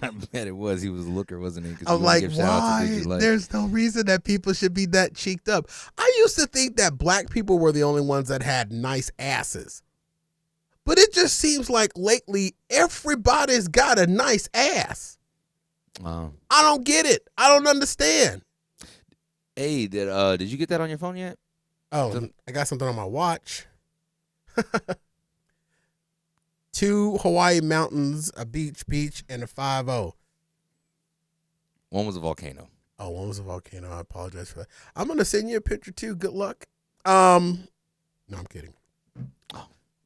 I bet it was. He was a looker, wasn't he? 'Cause he I'm wanted to like, give shout-outs to why? things you like. There's no reason that people should be that cheeked up. I used to think that black people were the only ones that had nice asses. But it just seems like lately everybody's got a nice ass. I don't get it. I don't understand. Hey, did you get that on your phone yet? Oh, I got something on my watch. 2 Hawaii mountains, a beach, and a 5-0. One was a volcano. Oh, one was a volcano. I apologize for that. I'm going to send you a picture too. Good luck. No, I'm kidding.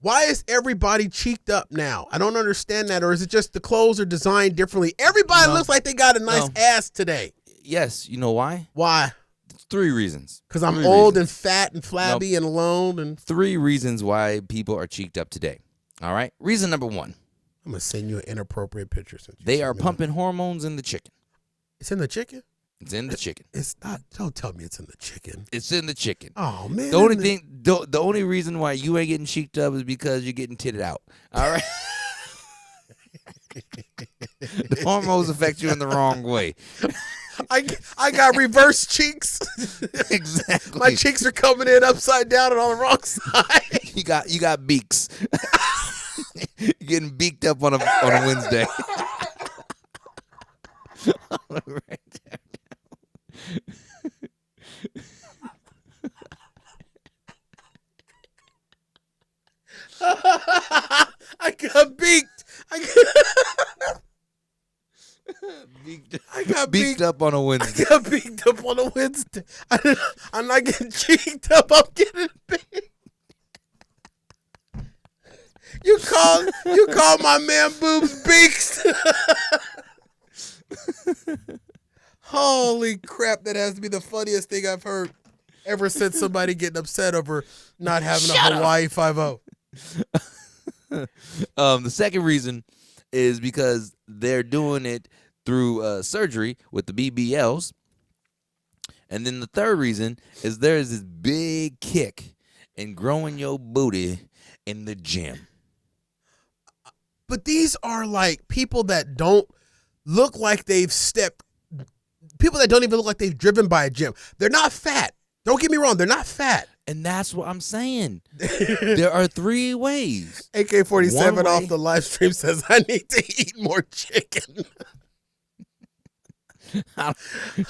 Why is everybody cheeked up now? I don't understand that. Or is it just the clothes are designed differently? Everybody looks like they got a nice ass today. Yes, you know why? Why? 3 reasons. Because I'm Three old reasons. and fat and flabby and alone. And 3 reasons why people are cheeked up today. All right. Reason number 1. I'm going to send you an inappropriate picture. Since you They sent are me that. pumping hormones in the chicken. It's in the chicken? It's in the chicken. It's not. Don't tell me it's in the chicken. It's in the chicken. Oh, man. The only reason why you ain't getting cheeked up is because you're getting titted out. All right. The hormones affect you in the wrong way. I got reverse cheeks. Exactly. My cheeks are coming in upside down and on the wrong side. You got beaks. You're getting beaked up on a Wednesday. Right there. I got beaked. I got Beaked up on a Wednesday. I got beaked up on a Wednesday. I'm not getting cheeked up. I'm getting beaked. You call my man boobs beaks. Holy crap! That has to be the funniest thing I've heard ever since somebody getting upset over not having a Hawaii 5-0. The second reason is because they're doing it through surgery with the BBLs. And then the third reason is there's this big kick in growing your booty in the gym. But these are like people that don't look like they've stepped, people that don't even look like they've driven by a gym. They're not fat. Don't get me wrong. They're not fat. And that's what I'm saying. There are 3 ways. AK-47 One off way- the live stream says, I need to eat more chicken.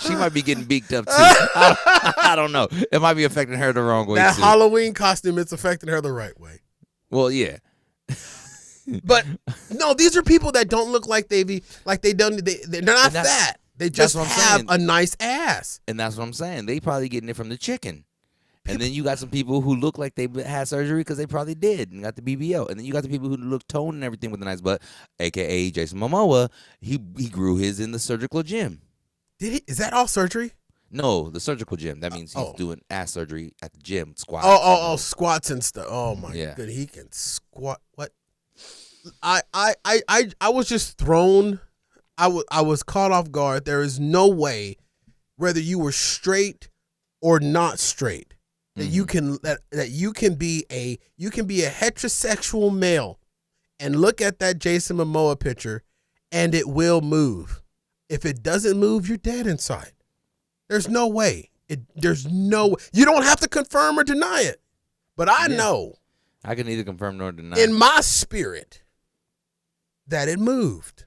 She might be getting beaked up too. I don't know. It might be affecting her the wrong way That too. Halloween costume, it's affecting her the right way. Well, yeah. But no, these are people that don't look like they're not fat. They just what I'm have saying. a nice ass. And that's what I'm saying. They probably getting it from the chicken. And then you got some people who look like they had surgery because they probably did and got the BBL. And then you got the people who look toned and everything with a nice butt, a.k.a. Jason Momoa. He grew his in the surgical gym. Did he? Is that all surgery? No, the surgical gym. That means he's Oh. doing ass surgery at the gym, squats. Oh, squats and stuff. Oh my Yeah. god, he can squat. What? I was just thrown. I was caught off guard. There is no way, whether you were straight or not straight, that you can that you can be a heterosexual male and look at that Jason Momoa picture and it will move. If it doesn't move, you're dead inside. There's no way. There's no. You don't have to confirm or deny it, but I know I can neither confirm nor deny. in my spirit that it moved.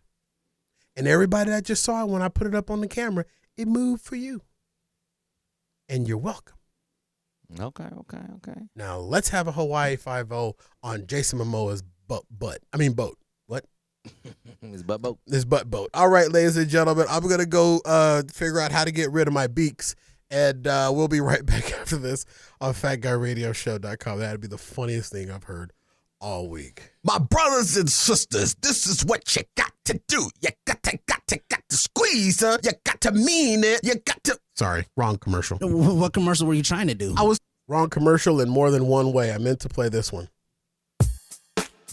And everybody that just saw it when I put it up on the camera, it moved for you. And you're welcome. Okay. Now, let's have a Hawaii 5-0 on Jason Momoa's boat. What? His butt boat. This butt boat. All right, ladies and gentlemen, I'm going to go figure out how to get rid of my beaks. And we'll be right back after this on FatGuyRadioShow.com. That'd be the funniest thing I've heard all week. My brothers and sisters, this is what you got to do. You got to squeeze her. You got to mean it. You got to. Sorry, wrong commercial. What commercial were you trying to do? Wrong commercial in more than one way. I meant to play this one.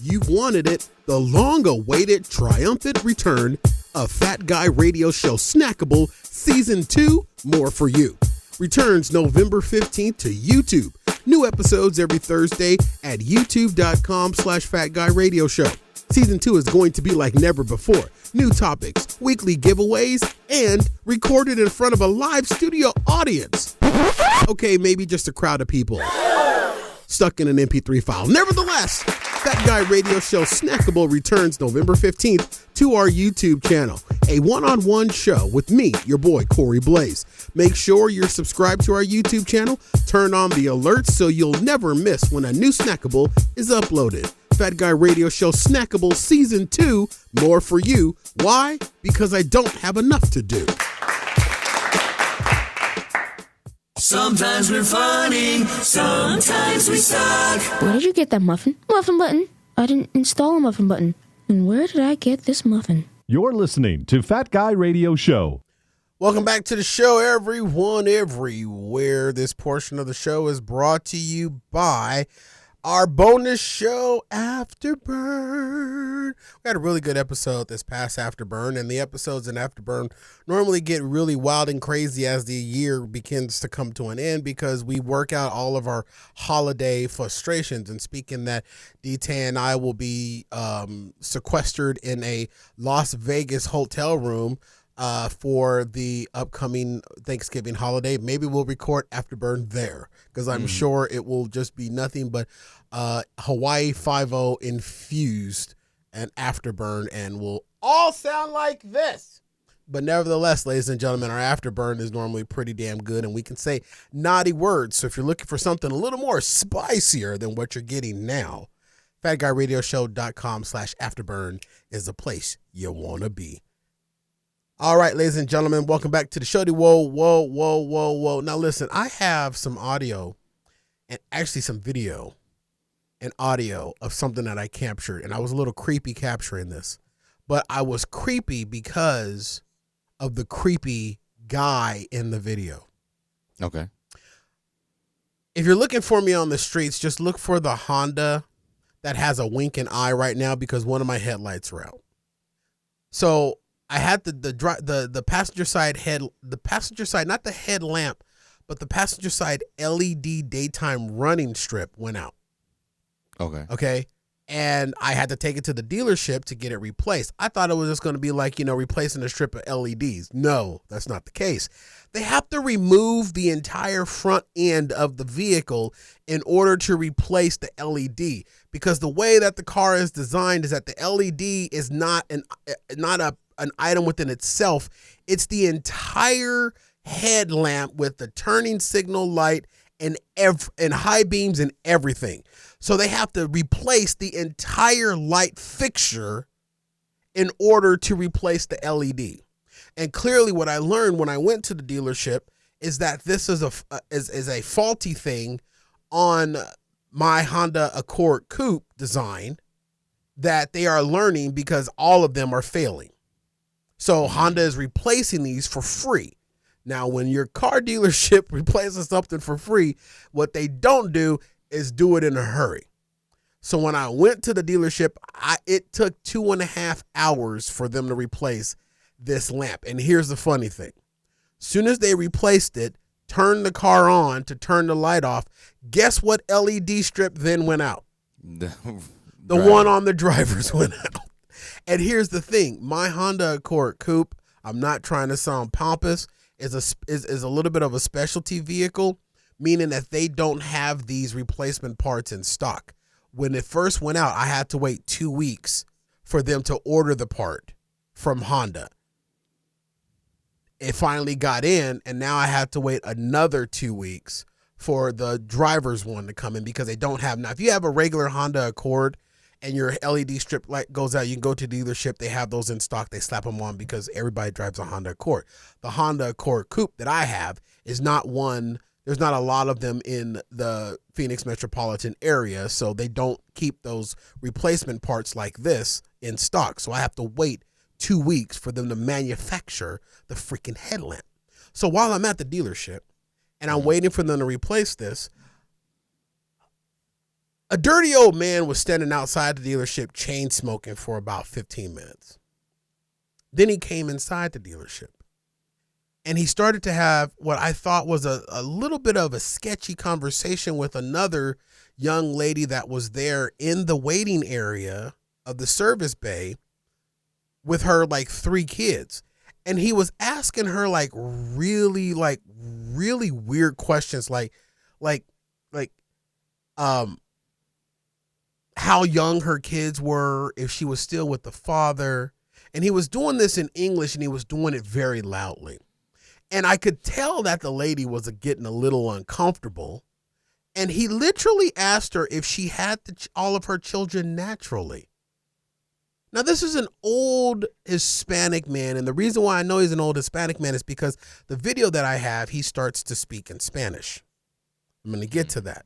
You've wanted it. The long-awaited triumphant return of Fat Guy Radio Show Snackable Season 2, More For You. Returns November 15th to YouTube. New episodes every Thursday at youtube.com/FatGuyRadioShow. Season 2 is going to be like never before. New topics, weekly giveaways, and recorded in front of a live studio audience. Okay, maybe just a crowd of people stuck in an MP3 file. Nevertheless, Fat Guy Radio Show Snackable returns November 15th to our YouTube channel. A one-on-one show with me, your boy, Corey Blaze. Make sure you're subscribed to our YouTube channel. Turn on the alerts so you'll never miss when a new Snackable is uploaded. Fat Guy Radio Show Snackable Season 2, More For You. Why? Because I don't have enough to do. Sometimes we're funny, sometimes we suck. Where did you get that muffin? Muffin button. I didn't install a muffin button. And where did I get this muffin? You're listening to Fat Guy Radio Show. Welcome back to the show, everyone, everywhere. This portion of the show is brought to you by our bonus show, Afterburn. We had a really good episode this past Afterburn, and the episodes in Afterburn normally get really wild and crazy as the year begins to come to an end because we work out all of our holiday frustrations. And speaking that, D-Tan and I will be sequestered in a Las Vegas hotel room for the upcoming Thanksgiving holiday. Maybe we'll record Afterburn there because I'm sure it will just be nothing but Hawaii 5-0 infused and Afterburn, and will all sound like this. But nevertheless, ladies and gentlemen, our Afterburn is normally pretty damn good, and we can say naughty words. So if you're looking for something a little more spicier than what you're getting now, FatGuyRadioShow.com/Afterburn is the place you want to be. All right, ladies and gentlemen, welcome back to the show. Whoa. Now listen, I have some audio and actually some video and audio of something that I captured, and I was a little creepy capturing this, but I was creepy because of the creepy guy in the video. Okay. If you're looking for me on the streets, just look for the Honda that has a winking eye right now because one of my headlights are out. So I had the passenger side not the headlamp, but the passenger side LED daytime running strip went out. Okay. Okay. and I had to take it to the dealership to get it replaced. I thought it was just going to be like, replacing a strip of LEDs. No, that's not the case. They have to remove the entire front end of the vehicle in order to replace the LED, because the way that the car is designed is that the LED is not an item within itself. It's the entire headlamp with the turning signal light and high beams and everything. So they have to replace the entire light fixture in order to replace the LED. And clearly what I learned when I went to the dealership is that this is a faulty thing on my Honda Accord Coupe design that they are learning, because all of them are failing. So Honda is replacing these for free. Now, when your car dealership replaces something for free, what they don't do is do it in a hurry. So when I went to the dealership, it took 2.5 hours for them to replace this lamp. And here's the funny thing. Soon as they replaced it, turned the car on to turn the light off, guess what LED strip then went out? The one on the driver's went out. And here's the thing. My Honda Accord Coupe, I'm not trying to sound pompous, is a little bit of a specialty vehicle, meaning that they don't have these replacement parts in stock. When it first went out, I had to wait 2 weeks for them to order the part from Honda. It finally got in, and now I have to wait another 2 weeks for the driver's one to come in, because they don't have. Now, if you have a regular Honda Accord and your LED strip light goes out, you can go to the dealership. They have those in stock. They slap them on because everybody drives a Honda Accord. The Honda Accord Coupe that I have is not one. There's not a lot of them in the Phoenix metropolitan area, so they don't keep those replacement parts like this in stock. So I have to wait 2 weeks for them to manufacture the freaking headlamp. So while I'm at the dealership and I'm waiting for them to replace this, a dirty old man was standing outside the dealership chain smoking for about 15 minutes. Then he came inside the dealership and he started to have what I thought was a little bit of a sketchy conversation with another young lady that was there in the waiting area of the service bay with her 3 kids. And he was asking her really weird questions, like how young her kids were, if she was still with the father. And he was doing this in English, and he was doing it very loudly. And I could tell that the lady was getting a little uncomfortable. And he literally asked her if she had all of her children naturally. Now, this is an old Hispanic man. And the reason why I know he's an old Hispanic man is because the video that I have, he starts to speak in Spanish. I'm going to get to that.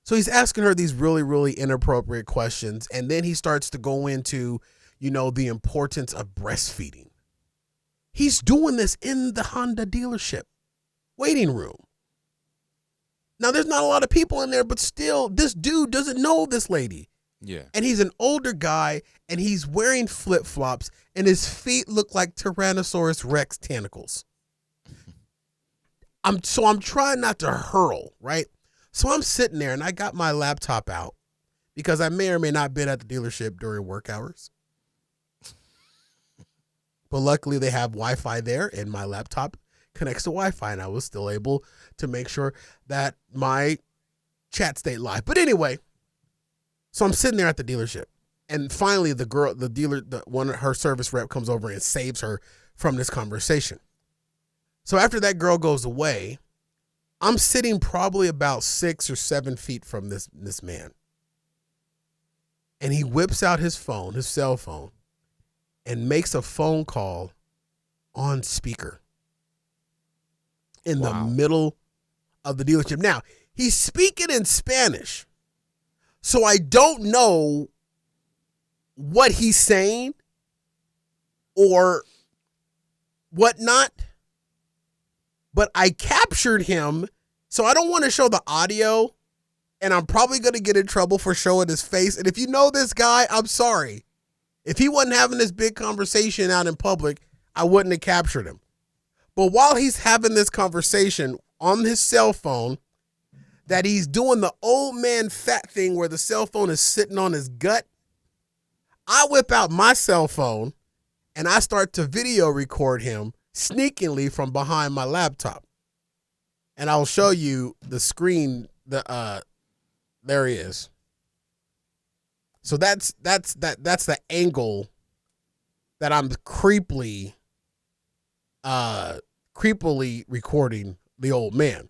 So he's asking her these really, really inappropriate questions. And then he starts to go into, the importance of breastfeeding. He's doing this in the Honda dealership waiting room. Now, there's not a lot of people in there, but still, this dude doesn't know this lady. Yeah. And he's an older guy, and he's wearing flip-flops, and his feet look like Tyrannosaurus Rex tentacles. I'm trying not to hurl, right? So I'm sitting there, and I got my laptop out because I may or may not have been at the dealership during work hours. But luckily, they have Wi-Fi there, and my laptop connects to Wi-Fi, and I was still able to make sure that my chat stayed live. But anyway, so I'm sitting there at the dealership, and finally, her service rep comes over and saves her from this conversation. So after that girl goes away, I'm sitting probably about 6 or 7 feet from this man. And he whips out his cell phone, and makes a phone call on speaker in the middle of the dealership. Now, he's speaking in Spanish, so I don't know what he's saying or whatnot, but I captured him, so I don't want to show the audio, and I'm probably going to get in trouble for showing his face. And if you know this guy, I'm sorry. If he wasn't having this big conversation out in public, I wouldn't have captured him. But while he's having this conversation on his cell phone, that he's doing the old man fat thing where the cell phone is sitting on his gut I whip out my cell phone and I start to video record him sneakingly from behind my laptop. And I'll show you the screen. There he is. So that's the angle that I'm creepily recording the old man.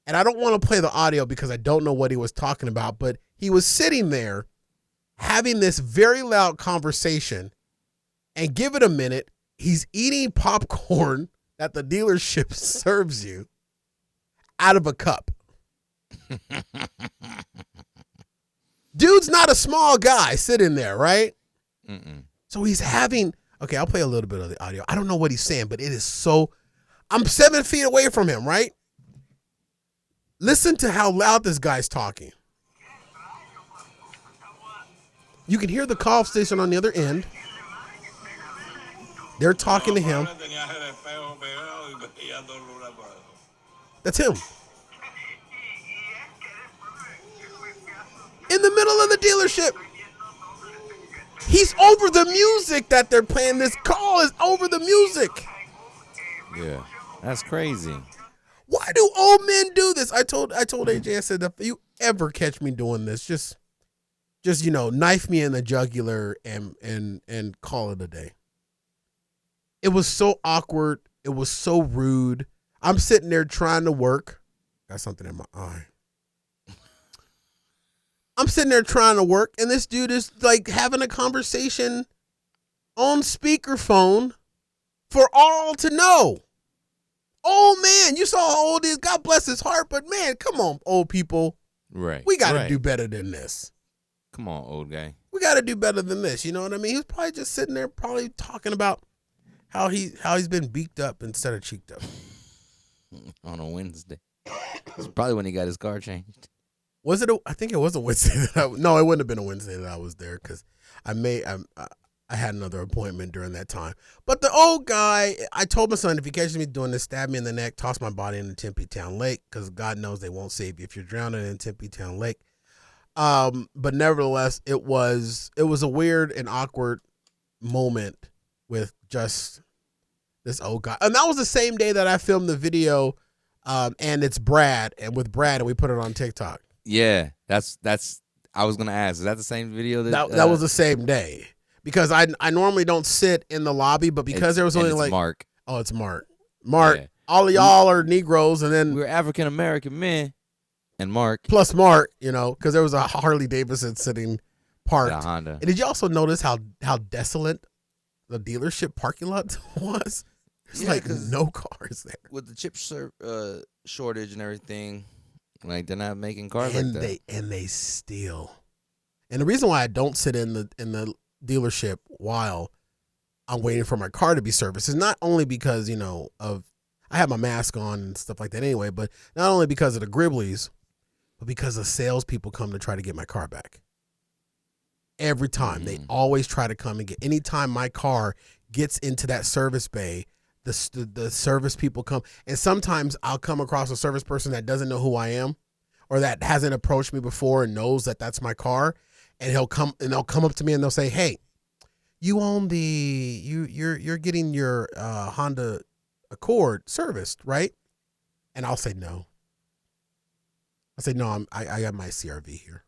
And I don't want to play the audio because I don't know what he was talking about, but he was sitting there having this very loud conversation, and give it a minute, he's eating popcorn that the dealership serves you out of a cup. Dude's not a small guy sitting there, right? Mm-mm. So he's having, okay, I'll play a little bit of the audio. I don't know what he's saying, but it is so, I'm 7 feet away from him, right? Listen to how loud this guy's talking. You can hear the call station on the other end. They're talking to him. That's him. In the middle of the dealership. He's over the music that they're playing. This call is over the music. Yeah, that's crazy. Why do old men do this? I told AJ, I said, if you ever catch me doing this, just knife me in the jugular and call it a day. It was so awkward. It was so rude. I'm sitting there trying to work. Got something in my eye. I'm sitting there trying to work, and this dude is like having a conversation on speakerphone for all to know. Oh man, you saw how old he is. God bless his heart, but man, come on, old people. Right. We got to do better than this. Come on, old guy. We got to do better than this. You know what I mean? He was probably just sitting there, probably talking about how he's been beaked up instead of cheeked up on a Wednesday. It's probably when he got his car changed. Was it? I think it was a Wednesday. No, it wouldn't have been a Wednesday that I was there because I had another appointment during that time. But the old guy, I told my son, if he catches me doing this, stab me in the neck, toss my body in the Tempe Town Lake, because God knows they won't save you if you're drowning in Tempe Town Lake. But nevertheless, it was a weird and awkward moment with just this old guy. And that was the same day that I filmed the video, and it's Brad, and we put it on TikTok. Yeah, that's. I was gonna ask, is that the same video? That was the same day. Because I normally don't sit in the lobby, but because there was only like Mark. Oh, it's Mark. Mark. Yeah. All of y'all are Negroes, and then we're African American men, and Mark plus Mark. Because there was a Harley Davidson sitting parked. The Honda. And did you also notice how desolate the dealership parking lot was? There's like no cars there with the chip shortage and everything. Like they're not making cars like that. And they steal. And the reason why I don't sit in the dealership while I'm waiting for my car to be serviced is not only because I have my mask on and stuff like that anyway, but not only because of the Gribblies, but because the salespeople come to try to get my car back. Every time they always try to come and get. Anytime my car gets into that service bay, the service people come, and sometimes I'll come across a service person that doesn't know who I am, or that hasn't approached me before and knows that that's my car. And they'll come up to me and they'll say, "Hey, you own you're getting your Honda Accord serviced, right?" And I'll say no. I say no. I got my CRV here.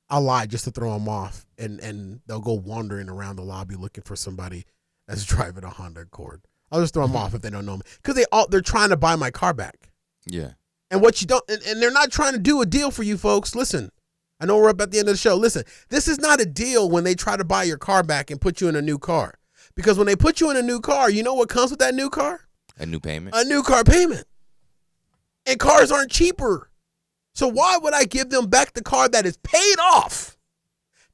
I'll lie just to throw them off, and they'll go wandering around the lobby looking for somebody that's driving a Honda Accord. I'll just throw them off if they don't know me, because they're trying to buy my car back. Yeah. And what you don't, and they're not trying to do a deal for you folks. Listen. I know we're up at the end of the show. Listen, this is not a deal when they try to buy your car back and put you in a new car. Because when they put you in a new car, you know what comes with that new car? A new payment. A new car payment. And cars aren't cheaper. So why would I give them back the car that is paid off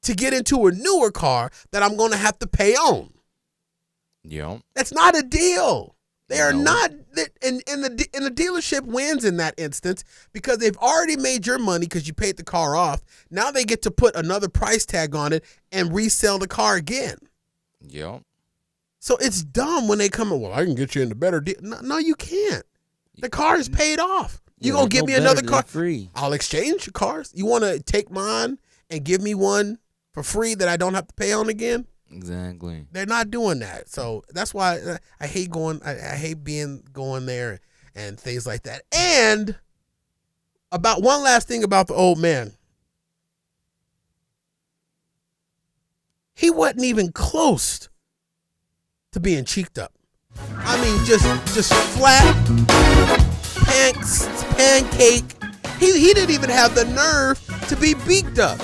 to get into a newer car that I'm going to have to pay on? Yeah. That's not a deal. They are not, and the dealership wins in that instance because they've already made your money because you paid the car off. Now they get to put another price tag on it and resell the car again. Yeah. So it's dumb when they come in, well, I can get you in a better deal. No, you can't. The car is paid off. You're going to give me another car. Free. I'll exchange your cars. You want to take mine and give me one for free that I don't have to pay on again. Exactly. They're not doing that. So that's why I hate going. I hate going there and things like that. And about one last thing about the old man. He wasn't even close to being cheeked up. I mean, just flat, pancake. He didn't even have the nerve to be beaked up.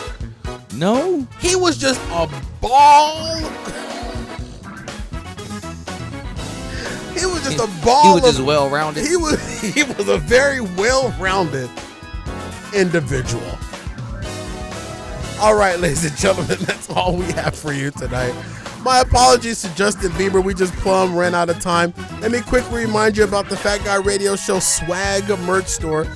No. He was just a ball. He was just a ball. He was just well-rounded. He was a very well-rounded individual. All right, ladies and gentlemen, that's all we have for you tonight. My apologies to Justin Bieber. We just plumb ran out of time. Let me quickly remind you about the Fat Guy Radio Show swag merch store.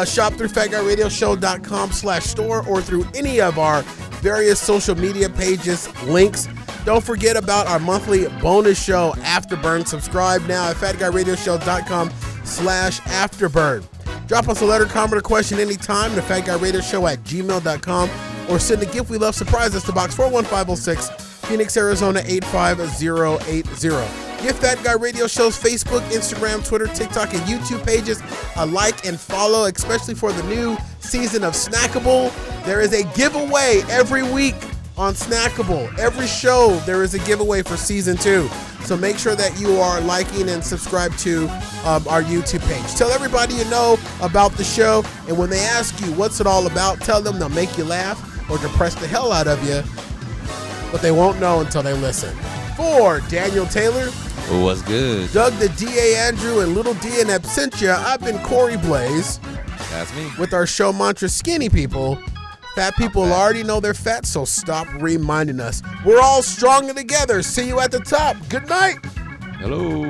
Shop through fatguyradioshow.com/store or through any of our various social media pages, links. Don't forget about our monthly bonus show, Afterburn. Subscribe now at fatguyradioshow.com/afterburn. Drop us a letter, comment, or question anytime to fatguyradioshow@gmail.com or send a gift we love surprise us to Box 41506, Phoenix, Arizona 85080. Give Fat Guy Radio Show's Facebook, Instagram, Twitter, TikTok, and YouTube pages a like and follow, especially for the new season of Snackable. There is a giveaway every week on Snackable. Every show, there is a giveaway for season 2. So make sure that you are liking and subscribe to our YouTube page. Tell everybody you know about the show, and when they ask you what's it all about, tell them they'll make you laugh or depress the hell out of you, but they won't know until they listen. For Daniel Taylor, what's good? Doug the DA Andrew, and Little D in absentia, I've been Corey Blaze. That's me. With our show mantra, skinny people. Fat people already know they're fat, so stop reminding us. We're all stronger together. See you at the top. Good night. Hello.